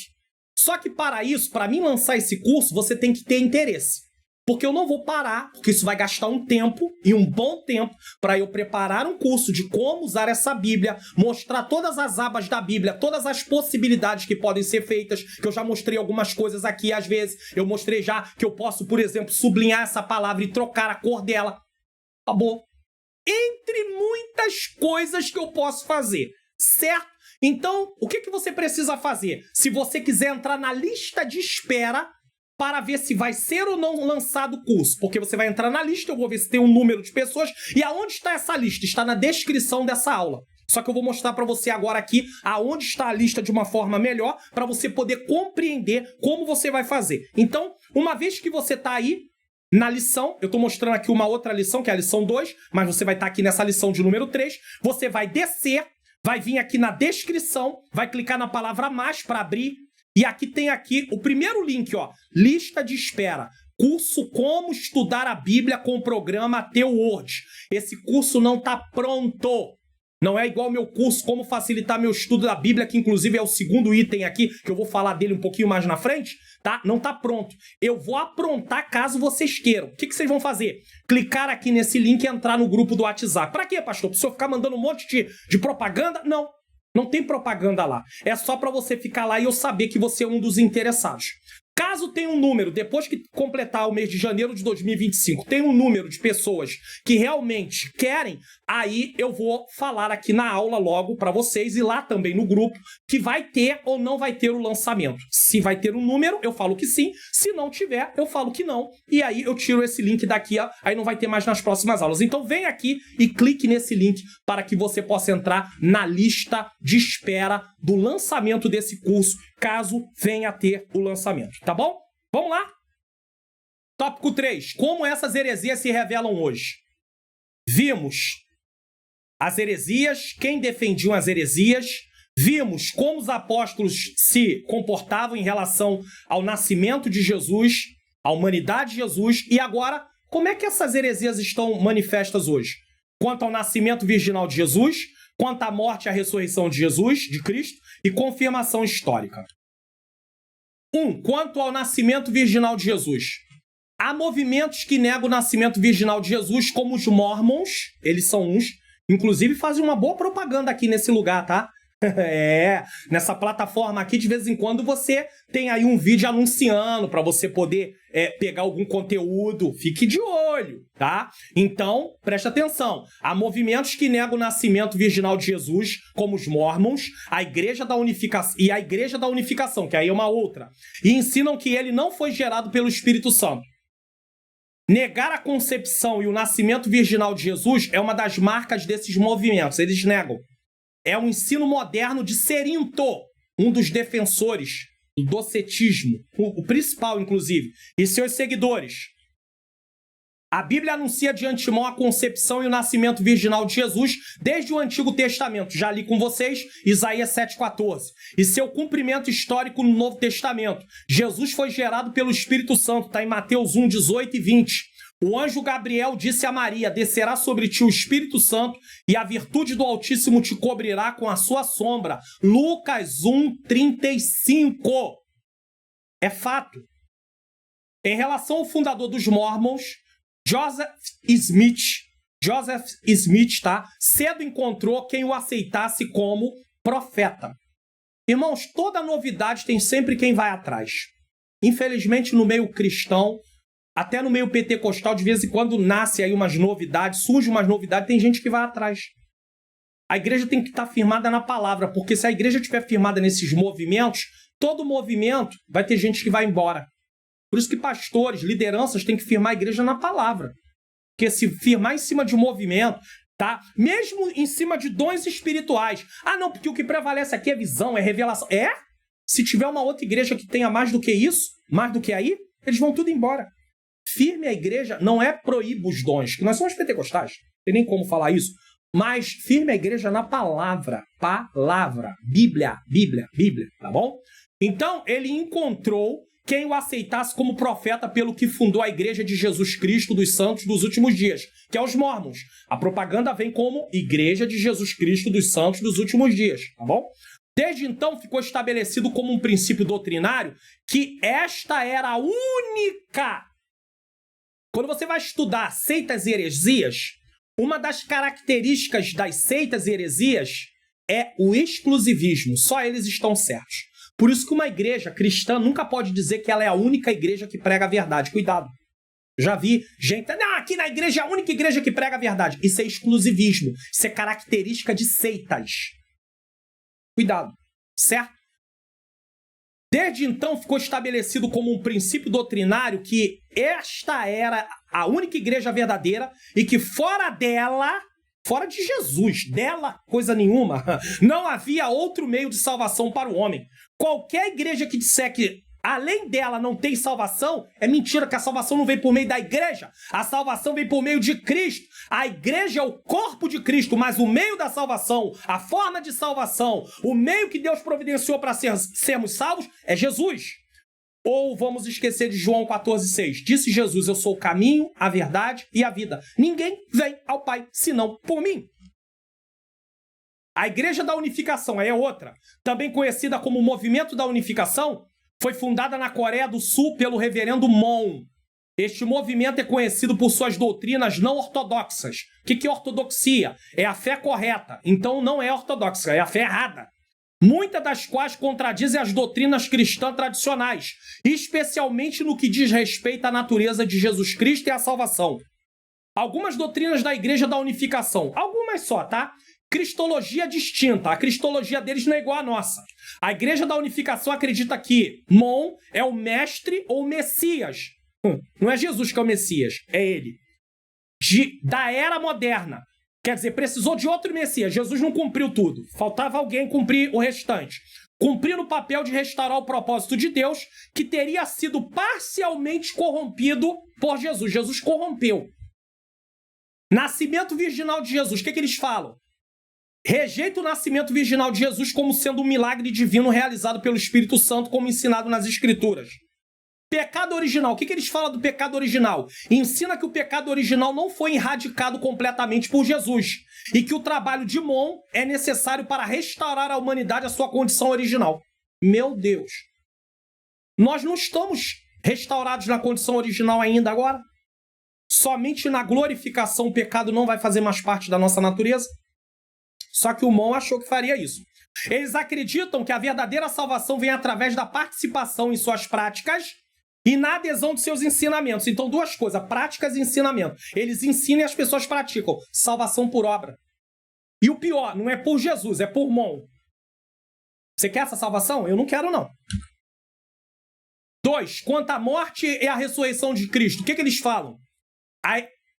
Só que para isso, para mim lançar esse curso, você tem que ter interesse. Porque eu não vou parar, porque isso vai gastar um tempo, e um bom tempo, para eu preparar um curso de como usar essa Bíblia, mostrar todas as abas da Bíblia, todas as possibilidades que podem ser feitas, que eu já mostrei algumas coisas aqui, às vezes. Eu mostrei já que eu posso, por exemplo, sublinhar essa palavra e trocar a cor dela. Acabou. Entre muitas coisas que eu posso fazer, certo? Então, o que você precisa fazer? Se você quiser entrar na lista de espera para ver se vai ser ou não lançado o curso, porque você vai entrar na lista, eu vou ver se tem um número de pessoas, e aonde está essa lista? Está na descrição dessa aula. Só que eu vou mostrar para você agora aqui aonde está a lista de uma forma melhor para você poder compreender como você vai fazer. Então, uma vez que você está aí na lição, eu estou mostrando aqui uma outra lição, que é a lição 2, mas você vai estar aqui nessa lição de número 3, você vai descer, vai vir aqui na descrição, vai clicar na palavra mais para abrir, e aqui tem aqui o primeiro link, ó, lista de espera. Curso Como Estudar a Bíblia com o programa Teu Word. Esse curso não está pronto. Não é igual ao meu curso Como Facilitar Meu Estudo da Bíblia, que inclusive é o segundo item aqui, que eu vou falar dele um pouquinho mais na frente, tá? Não tá pronto. Eu vou aprontar caso vocês queiram. O que vocês vão fazer? Clicar aqui nesse link e entrar no grupo do WhatsApp. Pra quê, pastor? Pra você ficar mandando um monte de propaganda? Não. Não tem propaganda lá. É só pra você ficar lá e eu saber que você é um dos interessados. Caso tenha um número, depois que completar o mês de janeiro de 2025, tem um número de pessoas que realmente querem, aí eu vou falar aqui na aula logo para vocês e lá também no grupo que vai ter ou não vai ter o lançamento. Se vai ter um número, eu falo que sim. Se não tiver, eu falo que não. E aí eu tiro esse link daqui, aí não vai ter mais nas próximas aulas. Então vem aqui e clique nesse link para que você possa entrar na lista de espera do lançamento desse curso, caso venha a ter o lançamento, tá bom? Vamos lá? Tópico 3. Como essas heresias se revelam hoje? Vimos as heresias, quem defendiam as heresias, vimos como os apóstolos se comportavam em relação ao nascimento de Jesus, à humanidade de Jesus, e agora, como é que essas heresias estão manifestas hoje? Quanto ao nascimento virginal de Jesus, quanto à morte e à ressurreição de Jesus, de Cristo, e confirmação histórica. 1. Quanto ao nascimento virginal de Jesus. Há movimentos que negam o nascimento virginal de Jesus, como os Mormons, eles são uns, inclusive fazem uma boa propaganda aqui nesse lugar, tá? Nessa plataforma aqui, de vez em quando você tem aí um vídeo anunciando para você poder pegar algum conteúdo. Fique de olho, tá? Então, presta atenção. Há movimentos que negam o nascimento virginal de Jesus, como os Mormons, a Igreja da Unificação e a Igreja da Unificação, que aí é uma outra, e ensinam que ele não foi gerado pelo Espírito Santo. Negar a concepção e o nascimento virginal de Jesus é uma das marcas desses movimentos. Eles negam. É um ensino moderno de Cerinto, um dos defensores do docetismo, o principal, inclusive, e seus seguidores. A Bíblia anuncia de antemão a concepção e o nascimento virginal de Jesus desde o Antigo Testamento. Já li com vocês, Isaías 7,14. E seu cumprimento histórico no Novo Testamento. Jesus foi gerado pelo Espírito Santo, está em Mateus 1, 18 e 20. O anjo Gabriel disse a Maria, descerá sobre ti o Espírito Santo e a virtude do Altíssimo te cobrirá com a sua sombra. Lucas 1, 35. É fato. Em relação ao fundador dos Mormons, Joseph Smith, tá? Cedo encontrou quem o aceitasse como profeta. Irmãos, toda novidade tem sempre quem vai atrás. Infelizmente, no meio cristão, até no meio pentecostal, de vez em quando nasce aí umas novidades, surge umas novidades, tem gente que vai atrás. A igreja tem que estar firmada na palavra, porque se a igreja estiver firmada nesses movimentos, todo movimento vai ter gente que vai embora. Por isso que pastores, lideranças têm que firmar a igreja na palavra. Porque se firmar em cima de um movimento, tá? Mesmo em cima de dons espirituais. Ah, não, porque o que prevalece aqui é visão, é revelação. Se tiver uma outra igreja que tenha mais do que isso, mais do que aí, eles vão tudo embora. Firme a igreja não é proíbe os dons, que nós somos pentecostais, não tem nem como falar isso, mas firme a igreja na palavra, Bíblia, tá bom? Então, ele encontrou quem o aceitasse como profeta pelo que fundou a Igreja de Jesus Cristo dos Santos dos Últimos Dias, que é os Mormons. A propaganda vem como Igreja de Jesus Cristo dos Santos dos Últimos Dias, tá bom? Desde então, ficou estabelecido como um princípio doutrinário que esta era a única. Quando você vai estudar seitas e heresias, uma das características das seitas e heresias é o exclusivismo. Só eles estão certos. Por isso que uma igreja cristã nunca pode dizer que ela é a única igreja que prega a verdade. Cuidado. Já vi gente... Não, aqui na igreja é a única igreja que prega a verdade. Isso é exclusivismo. Isso é característica de seitas. Cuidado. Certo? Desde então ficou estabelecido como um princípio doutrinário que esta era a única igreja verdadeira e que fora dela Fora de Jesus, dela, coisa nenhuma. Não havia outro meio de salvação para o homem. Qualquer igreja que disser que além dela não tem salvação, é mentira, que a salvação não vem por meio da igreja. A salvação vem por meio de Cristo. A igreja é o corpo de Cristo, mas o meio da salvação, a forma de salvação, o meio que Deus providenciou para sermos salvos é Jesus. Ou vamos esquecer de João 14,6. Disse Jesus, eu sou o caminho, a verdade e a vida. Ninguém vem ao Pai senão por mim. A Igreja da Unificação é outra, também conhecida como Movimento da Unificação, foi fundada na Coreia do Sul pelo reverendo Mon. Este movimento é conhecido por suas doutrinas não ortodoxas. O que é ortodoxia? É a fé correta. Então não é ortodoxa, é a fé errada. Muitas das quais contradizem as doutrinas cristãs tradicionais, especialmente no que diz respeito à natureza de Jesus Cristo e à salvação. Algumas doutrinas da Igreja da Unificação, algumas só, tá? Cristologia distinta. A cristologia deles não é igual à nossa. A Igreja da Unificação acredita que Mon é o mestre ou Messias. Não é Jesus que é o Messias, é ele. Da era moderna. Quer dizer, precisou de outro Messias. Jesus não cumpriu tudo. Faltava alguém cumprir o restante. Cumprindo o papel de restaurar o propósito de Deus, que teria sido parcialmente corrompido por Jesus. Jesus corrompeu. Nascimento virginal de Jesus. O que eles falam? Rejeita o nascimento virginal de Jesus como sendo um milagre divino realizado pelo Espírito Santo, como ensinado nas Escrituras. Pecado original. O que eles falam do pecado original? Ensina que o pecado original não foi erradicado completamente por Jesus e que o trabalho de Mon é necessário para restaurar a humanidade à sua condição original. Meu Deus! Nós não estamos restaurados na condição original ainda agora? Somente na glorificação o pecado não vai fazer mais parte da nossa natureza? Só que o Mon achou que faria isso. Eles acreditam que a verdadeira salvação vem através da participação em suas práticas e na adesão de seus ensinamentos. Então, duas coisas, práticas e ensinamento. Eles ensinam e as pessoas praticam. Salvação por obra. E o pior, não é por Jesus, é por Mon. Você quer essa salvação? Eu não quero, não. 2. Quanto à morte e à ressurreição de Cristo, o que eles falam?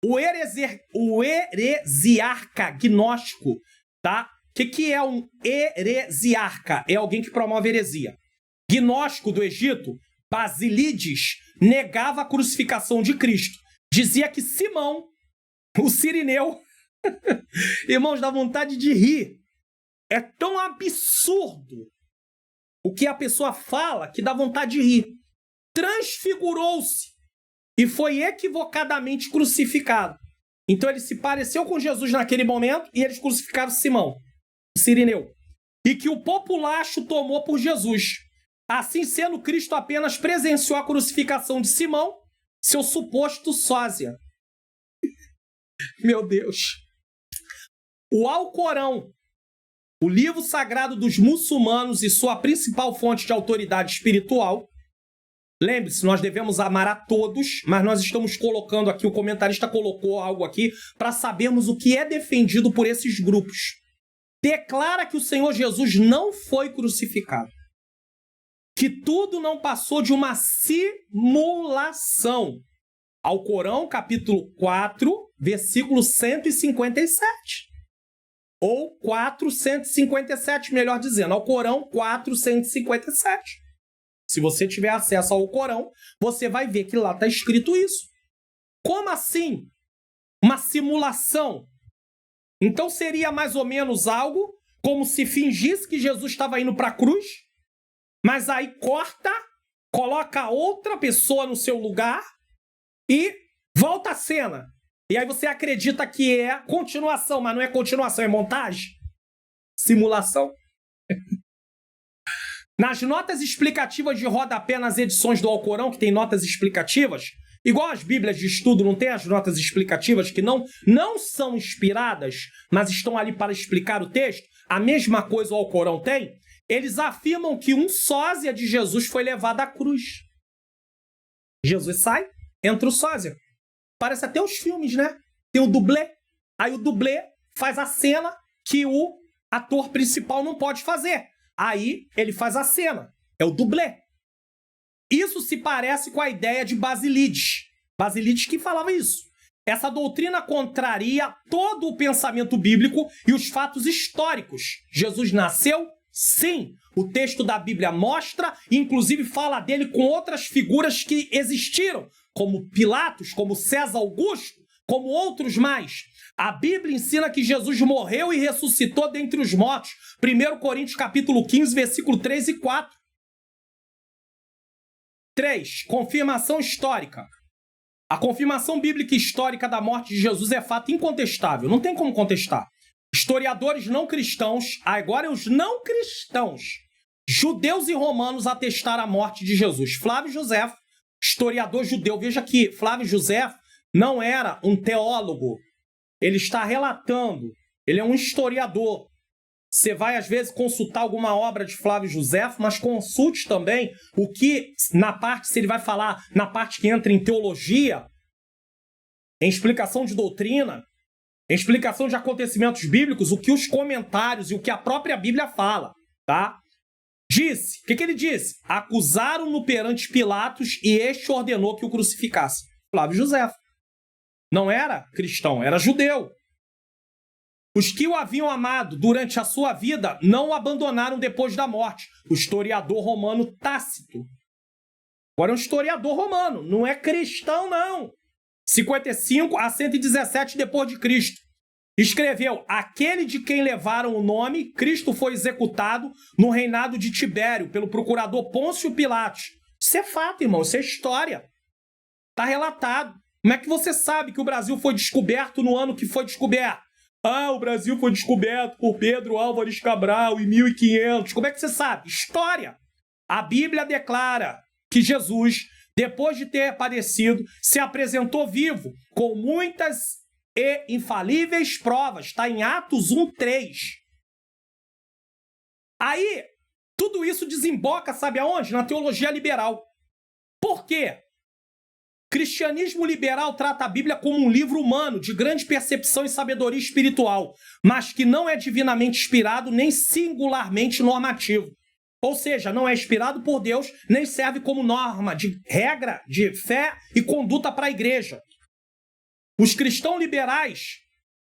O heresiarca gnóstico, tá? O que é um heresiarca? É alguém que promove heresia. Gnóstico do Egito, Basílides, negava a crucificação de Cristo. Dizia que Simão, o Cirineu, irmãos, dá vontade de rir. É tão absurdo o que a pessoa fala que dá vontade de rir. Transfigurou-se e foi equivocadamente crucificado. Então ele se pareceu com Jesus naquele momento e eles crucificaram Simão, o Cirineu. E que o populacho tomou por Jesus. Assim sendo, Cristo apenas presenciou a crucificação de Simão, seu suposto sósia. Meu Deus. O Alcorão, o livro sagrado dos muçulmanos e sua principal fonte de autoridade espiritual. Lembre-se, nós devemos amar a todos, mas nós estamos colocando aqui, o comentarista colocou algo aqui para sabermos o que é defendido por esses grupos. Declara que o Senhor Jesus não foi crucificado. Que tudo não passou de uma simulação. Alcorão, capítulo 4, versículo 157. Ou 457, melhor dizendo. Alcorão 457. Se você tiver acesso ao Alcorão, você vai ver que lá está escrito isso. Como assim? Uma simulação. Então seria mais ou menos algo como se fingisse que Jesus estava indo para a cruz, mas aí corta, coloca outra pessoa no seu lugar e volta a cena. E aí você acredita que é continuação, mas não é continuação, é montagem? Simulação. Nas notas explicativas de rodapé nas edições do Alcorão, que tem notas explicativas, igual as Bíblias de estudo, não tem as notas explicativas que não são inspiradas, mas estão ali para explicar o texto? A mesma coisa o Alcorão tem. Eles afirmam que um sósia de Jesus foi levado à cruz. Jesus sai, entra o sósia. Parece até os filmes, né? Tem o dublê. Aí o dublê faz a cena que o ator principal não pode fazer. Aí ele faz a cena. É o dublê. Isso se parece com a ideia de Basílides. Basílides que falava isso. Essa doutrina contraria todo o pensamento bíblico e os fatos históricos. Jesus nasceu? Sim. O texto da Bíblia mostra e inclusive fala dele com outras figuras que existiram, como Pilatos, como César Augusto, como outros mais. A Bíblia ensina que Jesus morreu e ressuscitou dentre os mortos. 1 Coríntios capítulo 15, versículo 3 e 4. 3. Confirmação histórica. A confirmação bíblica e histórica da morte de Jesus é fato incontestável. Não tem como contestar. Historiadores não cristãos, agora os não cristãos, judeus e romanos atestaram a morte de Jesus. Flávio Josefo, historiador judeu, veja que Flávio Josefo não era um teólogo. Ele está relatando, ele é um historiador. Você vai, às vezes, consultar alguma obra de Flávio Josefo, mas consulte também o que, se ele vai falar na parte que entra em teologia, em explicação de doutrina, em explicação de acontecimentos bíblicos, o que os comentários e o que a própria Bíblia fala, tá? Disse, o que ele disse? Acusaram-no perante Pilatos e este ordenou que o crucificasse. Flávio Josefo. Não era cristão, era judeu. Os que o haviam amado durante a sua vida não o abandonaram depois da morte. O historiador romano Tácito. Agora é um historiador romano, não é cristão, não. 55 a 117 depois de Cristo. Escreveu, aquele de quem levaram o nome, Cristo foi executado no reinado de Tibério, pelo procurador Pôncio Pilatos. Isso é fato, irmão, isso é história. Está relatado. Como é que você sabe que o Brasil foi descoberto no ano que foi descoberto? Ah, o Brasil foi descoberto por Pedro Álvares Cabral em 1500. Como é que você sabe? História. A Bíblia declara que Jesus, depois de ter padecido, se apresentou vivo, com muitas e infalíveis provas. Está em Atos 1:3. Aí, tudo isso desemboca, sabe aonde? Na teologia liberal. Por quê? Cristianismo liberal trata a Bíblia como um livro humano, de grande percepção e sabedoria espiritual, mas que não é divinamente inspirado nem singularmente normativo. Ou seja, não é inspirado por Deus, nem serve como norma, de regra, de fé e conduta para a igreja. Os cristãos liberais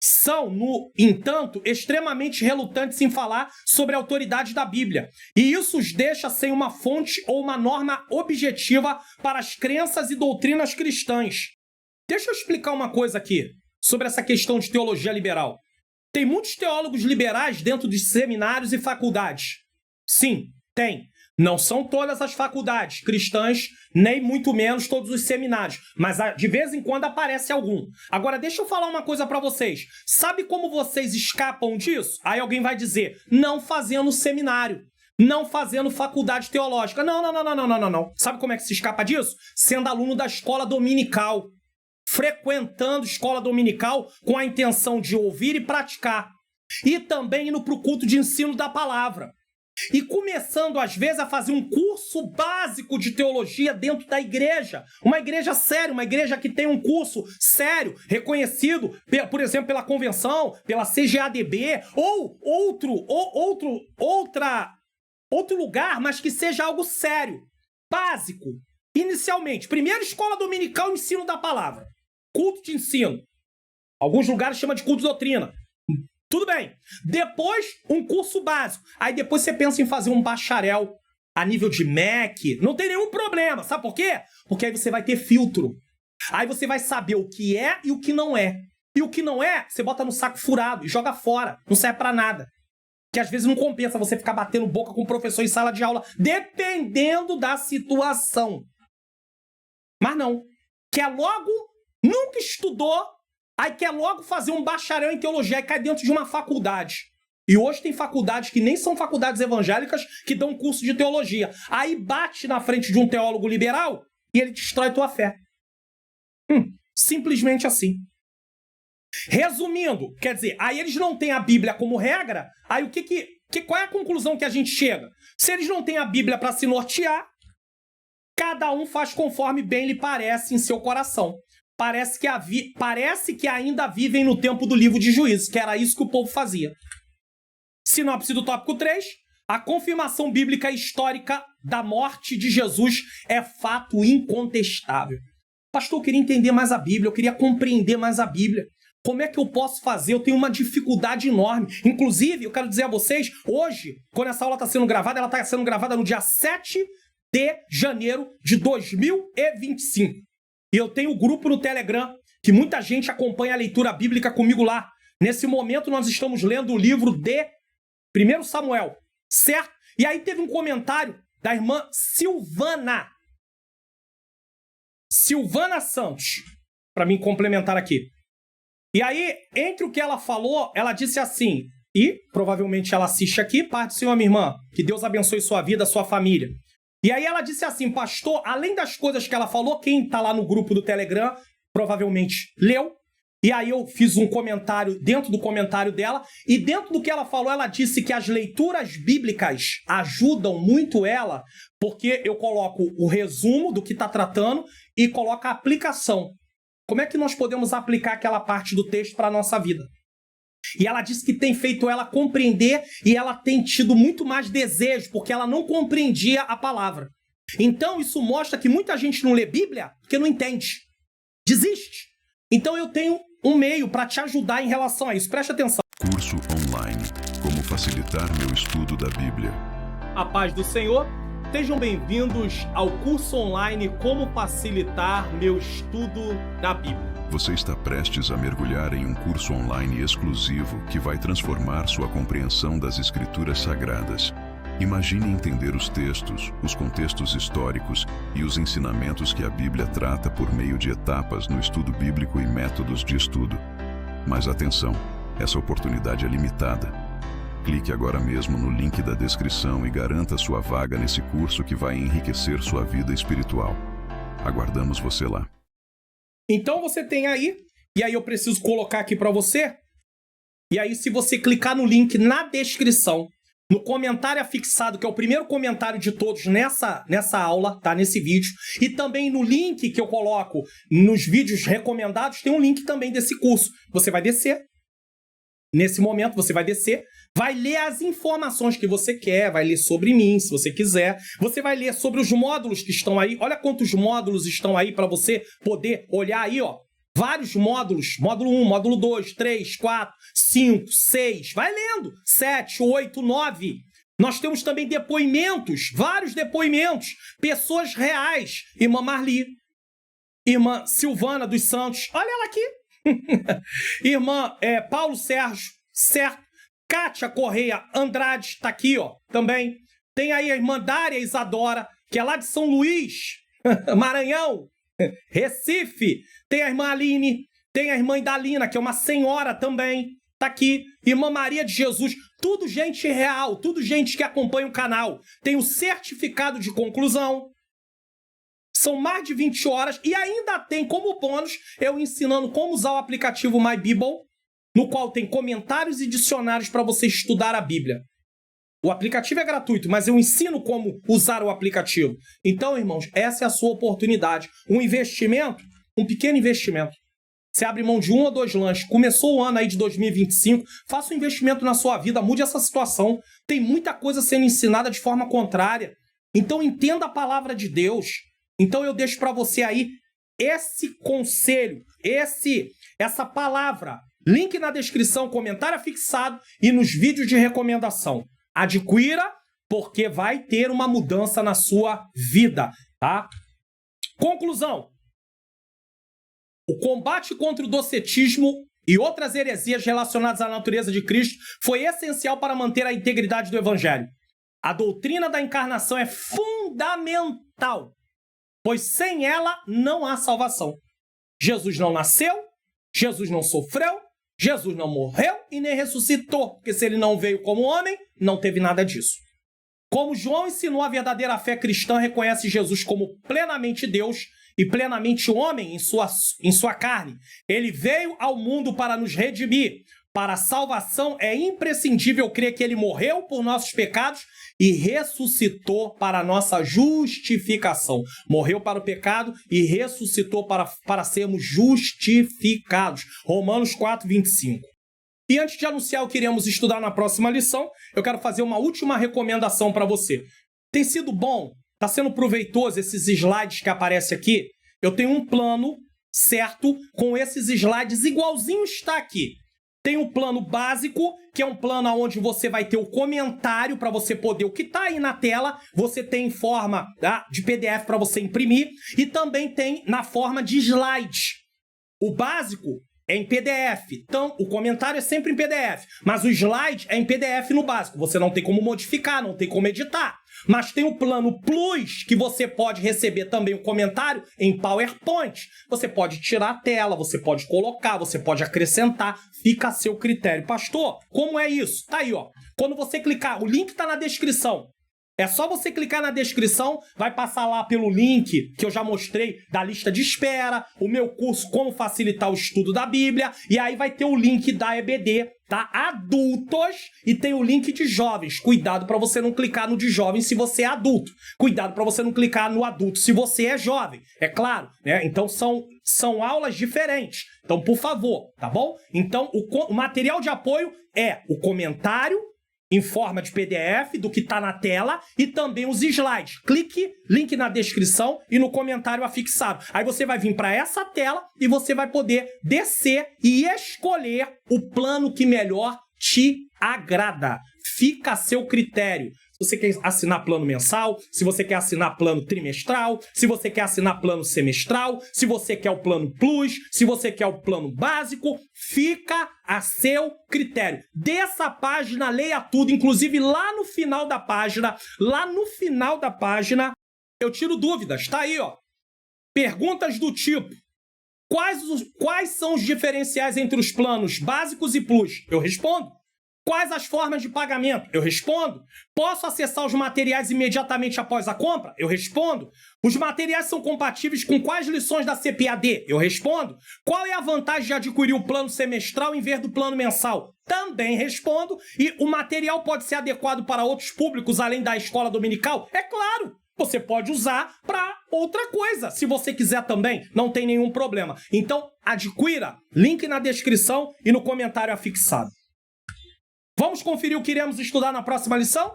são, no entanto, extremamente relutantes em falar sobre a autoridade da Bíblia. E isso os deixa sem uma fonte ou uma norma objetiva para as crenças e doutrinas cristãs. Deixa eu explicar uma coisa aqui sobre essa questão de teologia liberal. Tem muitos teólogos liberais dentro de seminários e faculdades. Sim, tem. Não são todas as faculdades cristãs, nem muito menos todos os seminários, mas de vez em quando aparece algum. Agora, deixa eu falar uma coisa para vocês. Sabe como vocês escapam disso? Aí alguém vai dizer, não fazendo seminário, não fazendo faculdade teológica. Não. Sabe como é que se escapa disso? Sendo aluno da escola dominical, frequentando escola dominical com a intenção de ouvir e praticar. E também indo para o culto de ensino da palavra. E começando, às vezes, a fazer um curso básico de teologia dentro da igreja. Uma igreja séria, uma igreja que tem um curso sério, reconhecido, por exemplo, pela convenção, pela CGADB, ou outro lugar, mas que seja algo sério, básico. Inicialmente, primeiro escola dominical, ensino da palavra. Culto de ensino. Alguns lugares chamam de culto de doutrina. Tudo bem. Depois, um curso básico. Aí depois você pensa em fazer um bacharel a nível de MEC. Não tem nenhum problema. Sabe por quê? Porque aí você vai ter filtro. Aí você vai saber o que é e o que não é. E o que não é, você bota no saco furado e joga fora. Não serve pra nada. Que às vezes não compensa você ficar batendo boca com o professor em sala de aula, dependendo da situação. Mas não. Quer logo, nunca estudou, aí quer logo fazer um bacharel em teologia e cai dentro de uma faculdade. E hoje tem faculdades que nem são faculdades evangélicas que dão curso de teologia. Aí bate na frente de um teólogo liberal e ele destrói tua fé. Simplesmente assim. Resumindo, quer dizer, aí eles não têm a Bíblia como regra, aí qual é a conclusão que a gente chega? Se eles não têm a Bíblia para se nortear, cada um faz conforme bem lhe parece em seu coração. Parece que ainda vivem no tempo do livro de Juízes, que era isso que o povo fazia. Sinopse do tópico 3. A confirmação bíblica histórica da morte de Jesus é fato incontestável. Pastor, eu queria entender mais a Bíblia, eu queria compreender mais a Bíblia. Como é que eu posso fazer? Eu tenho uma dificuldade enorme. Inclusive, eu quero dizer a vocês, hoje, quando essa aula está sendo gravada, ela está sendo gravada no dia 7 de janeiro de 2025. E eu tenho um grupo no Telegram, que muita gente acompanha a leitura bíblica comigo lá. Nesse momento, nós estamos lendo o livro de 1 Samuel, certo? E aí teve um comentário da irmã Silvana Santos, para mim complementar aqui. E aí, entre o que ela falou, ela disse assim, e provavelmente ela assiste aqui, Pai do Senhor, minha irmã, que Deus abençoe sua vida, sua família. E aí ela disse assim, pastor, além das coisas que ela falou, quem está lá no grupo do Telegram provavelmente leu. E aí eu fiz um comentário dentro do comentário dela, e dentro do que ela falou, ela disse que as leituras bíblicas ajudam muito ela, porque eu coloco o resumo do que está tratando e coloco a aplicação. Como é que nós podemos aplicar aquela parte do texto para a nossa vida? E ela disse que tem feito ela compreender e ela tem tido muito mais desejo, porque ela não compreendia a palavra. Então isso mostra que muita gente não lê Bíblia porque não entende. Desiste. Então eu tenho um meio para te ajudar em relação a isso. Preste atenção. Curso online. Como facilitar meu estudo da Bíblia. A paz do Senhor. Sejam bem-vindos ao curso online Como Facilitar Meu Estudo da Bíblia. Você está prestes a mergulhar em um curso online exclusivo que vai transformar sua compreensão das Escrituras Sagradas. Imagine entender os textos, os contextos históricos e os ensinamentos que a Bíblia trata por meio de etapas no estudo bíblico e métodos de estudo. Mas atenção, essa oportunidade é limitada. Clique agora mesmo no link da descrição e garanta sua vaga nesse curso que vai enriquecer sua vida espiritual. Aguardamos você lá. Então você tem aí, e aí eu preciso colocar aqui para você, e aí se você clicar no link na descrição, no comentário afixado, que é o primeiro comentário de todos nessa aula, tá? Nesse vídeo, e também no link que eu coloco nos vídeos recomendados, tem um link também desse curso. Você vai descer. Nesse momento, você vai descer, vai ler as informações que você quer, vai ler sobre mim, se você quiser. Você vai ler sobre os módulos que estão aí. Olha quantos módulos estão aí para você poder olhar aí, ó. Vários módulos. Módulo 1, módulo 2, 3, 4, 5, 6. Vai lendo. 7, 8, 9. Nós temos também depoimentos, vários depoimentos. Pessoas reais. Irmã Marli, irmã Silvana dos Santos. Olha ela aqui. Irmã Paulo Sérgio, certo? Kátia Correia Andrade está aqui, ó, também. Tem aí a irmã Dária Isadora, que é lá de São Luís, Maranhão, Recife. Tem a irmã Aline, tem a irmã Idalina, que é uma senhora também, tá aqui. Irmã Maria de Jesus, tudo gente real, tudo gente que acompanha o canal. Tem o certificado de conclusão. São mais de 20 horas e ainda tem como bônus eu ensinando como usar o aplicativo My Bible, no qual tem comentários e dicionários para você estudar a Bíblia. O aplicativo é gratuito, mas eu ensino como usar o aplicativo. Então, irmãos, essa é a sua oportunidade. Um investimento, um pequeno investimento. Você abre mão de 1 ou 2 lanches. Começou o ano aí de 2025, faça um investimento na sua vida, mude essa situação. Tem muita coisa sendo ensinada de forma contrária. Então, entenda a palavra de Deus. Então eu deixo para você aí esse conselho, essa palavra, link na descrição, comentário fixado e nos vídeos de recomendação. Adquira, porque vai ter uma mudança na sua vida, tá? Conclusão. O combate contra o docetismo e outras heresias relacionadas à natureza de Cristo foi essencial para manter a integridade do Evangelho. A doutrina da encarnação é fundamental, pois sem ela não há salvação. Jesus não nasceu, Jesus não sofreu, Jesus não morreu e nem ressuscitou, porque se ele não veio como homem, não teve nada disso. Como João ensinou, a verdadeira fé cristã reconhece Jesus como plenamente Deus e plenamente homem em sua carne. Ele veio ao mundo para nos redimir. Para a salvação é imprescindível crer que ele morreu por nossos pecados e ressuscitou para a nossa justificação. Morreu para o pecado e ressuscitou para sermos justificados. Romanos 4, 25. E antes de anunciar o que iremos estudar na próxima lição, eu quero fazer uma última recomendação para você. Tem sido bom, está sendo proveitoso esses slides que aparecem aqui. eu tenho um plano, certo, com esses slides igualzinho está aqui. Tem o plano básico, que é um plano onde você vai ter o comentário para você poder, o que está aí na tela, você tem em forma de PDF para você imprimir, e também tem na forma de slides. O básico é em PDF, então o comentário é sempre em PDF, mas o slide é em PDF no básico, você não tem como modificar, não tem como editar. Mas tem o plano Plus, que você pode receber também o comentário em PowerPoint. Você pode tirar a tela, você pode colocar, você pode acrescentar, fica a seu critério. Pastor, como é isso? Tá aí, ó. Quando você clicar, o link tá na descrição. É só você clicar na descrição, vai passar lá pelo link que eu já mostrei da lista de espera, o meu curso Como Facilitar o Estudo da Bíblia, e aí vai ter o link da EBD, tá? Adultos, e tem o link de jovens. Cuidado para você não clicar no de jovens se você é adulto. Cuidado para você não clicar no adulto se você é jovem, é claro, né? Então são aulas diferentes. Então, por favor, tá bom? Então, o material de apoio é o comentário em forma de PDF do que está na tela e também os slides. Clique, link na descrição e no comentário afixado. Aí você vai vir para essa tela e você vai poder descer e escolher o plano que melhor te agrada. Fica a seu critério. Se você quer assinar plano mensal, se você quer assinar plano trimestral, se você quer assinar plano semestral, se você quer o plano Plus, se você quer o plano básico, fica a seu critério. Dessa página, leia tudo, inclusive lá no final da página, eu tiro dúvidas, tá aí, ó. Perguntas do tipo: quais são os diferenciais entre os planos básicos e Plus? Eu respondo. Quais as formas de pagamento? Eu respondo. Posso acessar os materiais imediatamente após a compra? Eu respondo. Os materiais são compatíveis com quais lições da CPAD? Eu respondo. Qual é a vantagem de adquirir o plano semestral em vez do plano mensal? Também respondo. E o material pode ser adequado para outros públicos além da escola dominical? É claro! Você pode usar para outra coisa, se você quiser também, não tem nenhum problema. Então, adquira. Link na descrição e no comentário afixado. Vamos conferir o que iremos estudar na próxima lição?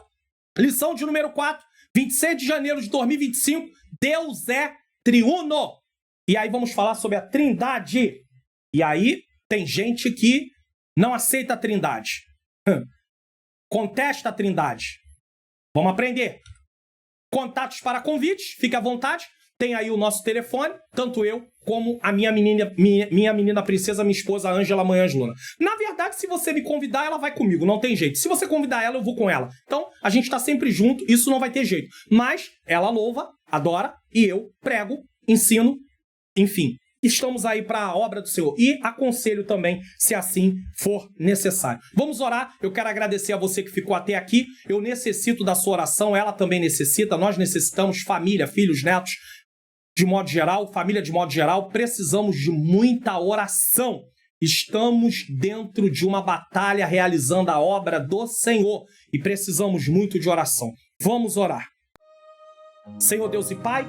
Lição de número 4, 26 de janeiro de 2025. Deus é triuno. E aí vamos falar sobre a Trindade. E aí tem gente que não aceita a Trindade. Contesta a Trindade. Vamos aprender. Contatos para convites, fique à vontade. Tem aí o nosso telefone, tanto eu como a minha menina princesa, minha esposa Ângela Manhãs Luna. Na verdade, se você me convidar, ela vai comigo, não tem jeito. Se você convidar ela, eu vou com ela. Então, a gente está sempre junto, isso não vai ter jeito. Mas ela louva, adora, e eu prego, ensino, enfim. Estamos aí para a obra do Senhor. E aconselho também, se assim for necessário. Vamos orar. Eu quero agradecer a você que ficou até aqui. Eu necessito da sua oração, ela também necessita. Nós necessitamos, família, filhos, netos, de modo geral, família de modo geral, precisamos de muita oração. Estamos dentro de uma batalha realizando a obra do Senhor e precisamos muito de oração. Vamos orar. Senhor Deus e Pai,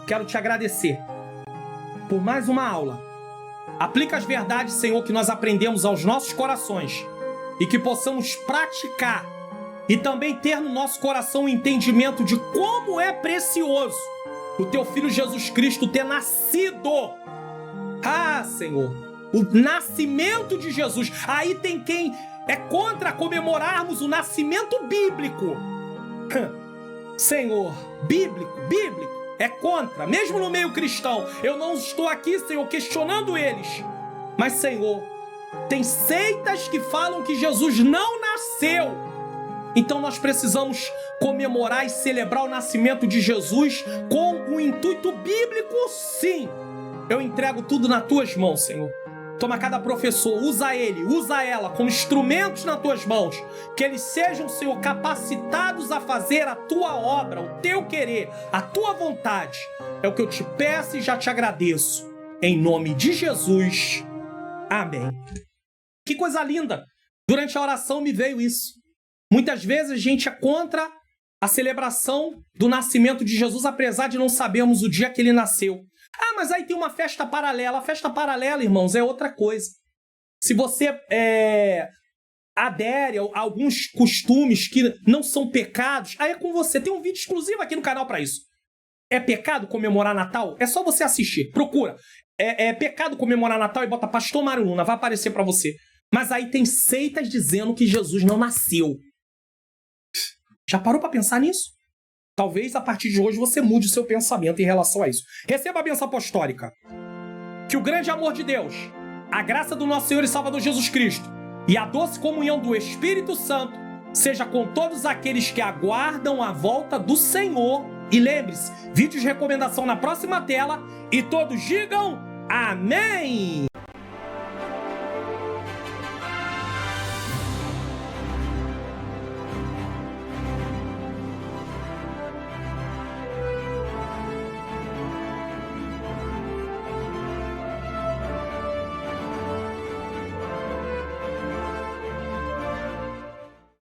quero te agradecer por mais uma aula. Aplica as verdades, Senhor, que nós aprendemos aos nossos corações e que possamos praticar e também ter no nosso coração o entendimento de como é precioso o Teu Filho Jesus Cristo ter nascido. Ah, Senhor, o nascimento de Jesus. Aí tem quem é contra comemorarmos o nascimento bíblico. Senhor, bíblico, é contra, mesmo no meio cristão. Eu não estou aqui, Senhor, questionando eles. Mas, Senhor, tem seitas que falam que Jesus não nasceu. Então nós precisamos comemorar e celebrar o nascimento de Jesus com um intuito bíblico, sim. Eu entrego tudo nas Tuas mãos, Senhor. Toma cada professor, usa ele, usa ela como instrumentos nas Tuas mãos. Que eles sejam, Senhor, capacitados a fazer a Tua obra, o Teu querer, a Tua vontade. É o que eu te peço e já te agradeço. Em nome de Jesus. Amém. Que coisa linda. Durante a oração me veio isso. Muitas vezes a gente é contra a celebração do nascimento de Jesus, apesar de não sabermos o dia que ele nasceu. Ah, mas aí tem uma festa paralela. A festa paralela, irmãos, é outra coisa. Se você adere a alguns costumes que não são pecados, aí é com você. Tem um vídeo exclusivo aqui no canal para isso. É pecado comemorar Natal? É só você assistir. Procura. É pecado comemorar Natal e bota Pastor Mário Luna. Vai aparecer pra você. Mas aí tem seitas dizendo que Jesus não nasceu. Já parou pra pensar nisso? Talvez a partir de hoje você mude o seu pensamento em relação a isso. Receba a bênção apostólica. Que o grande amor de Deus, a graça do nosso Senhor e Salvador Jesus Cristo e a doce comunhão do Espírito Santo seja com todos aqueles que aguardam a volta do Senhor. E lembre-se, vídeo de recomendação na próxima tela e todos digam amém!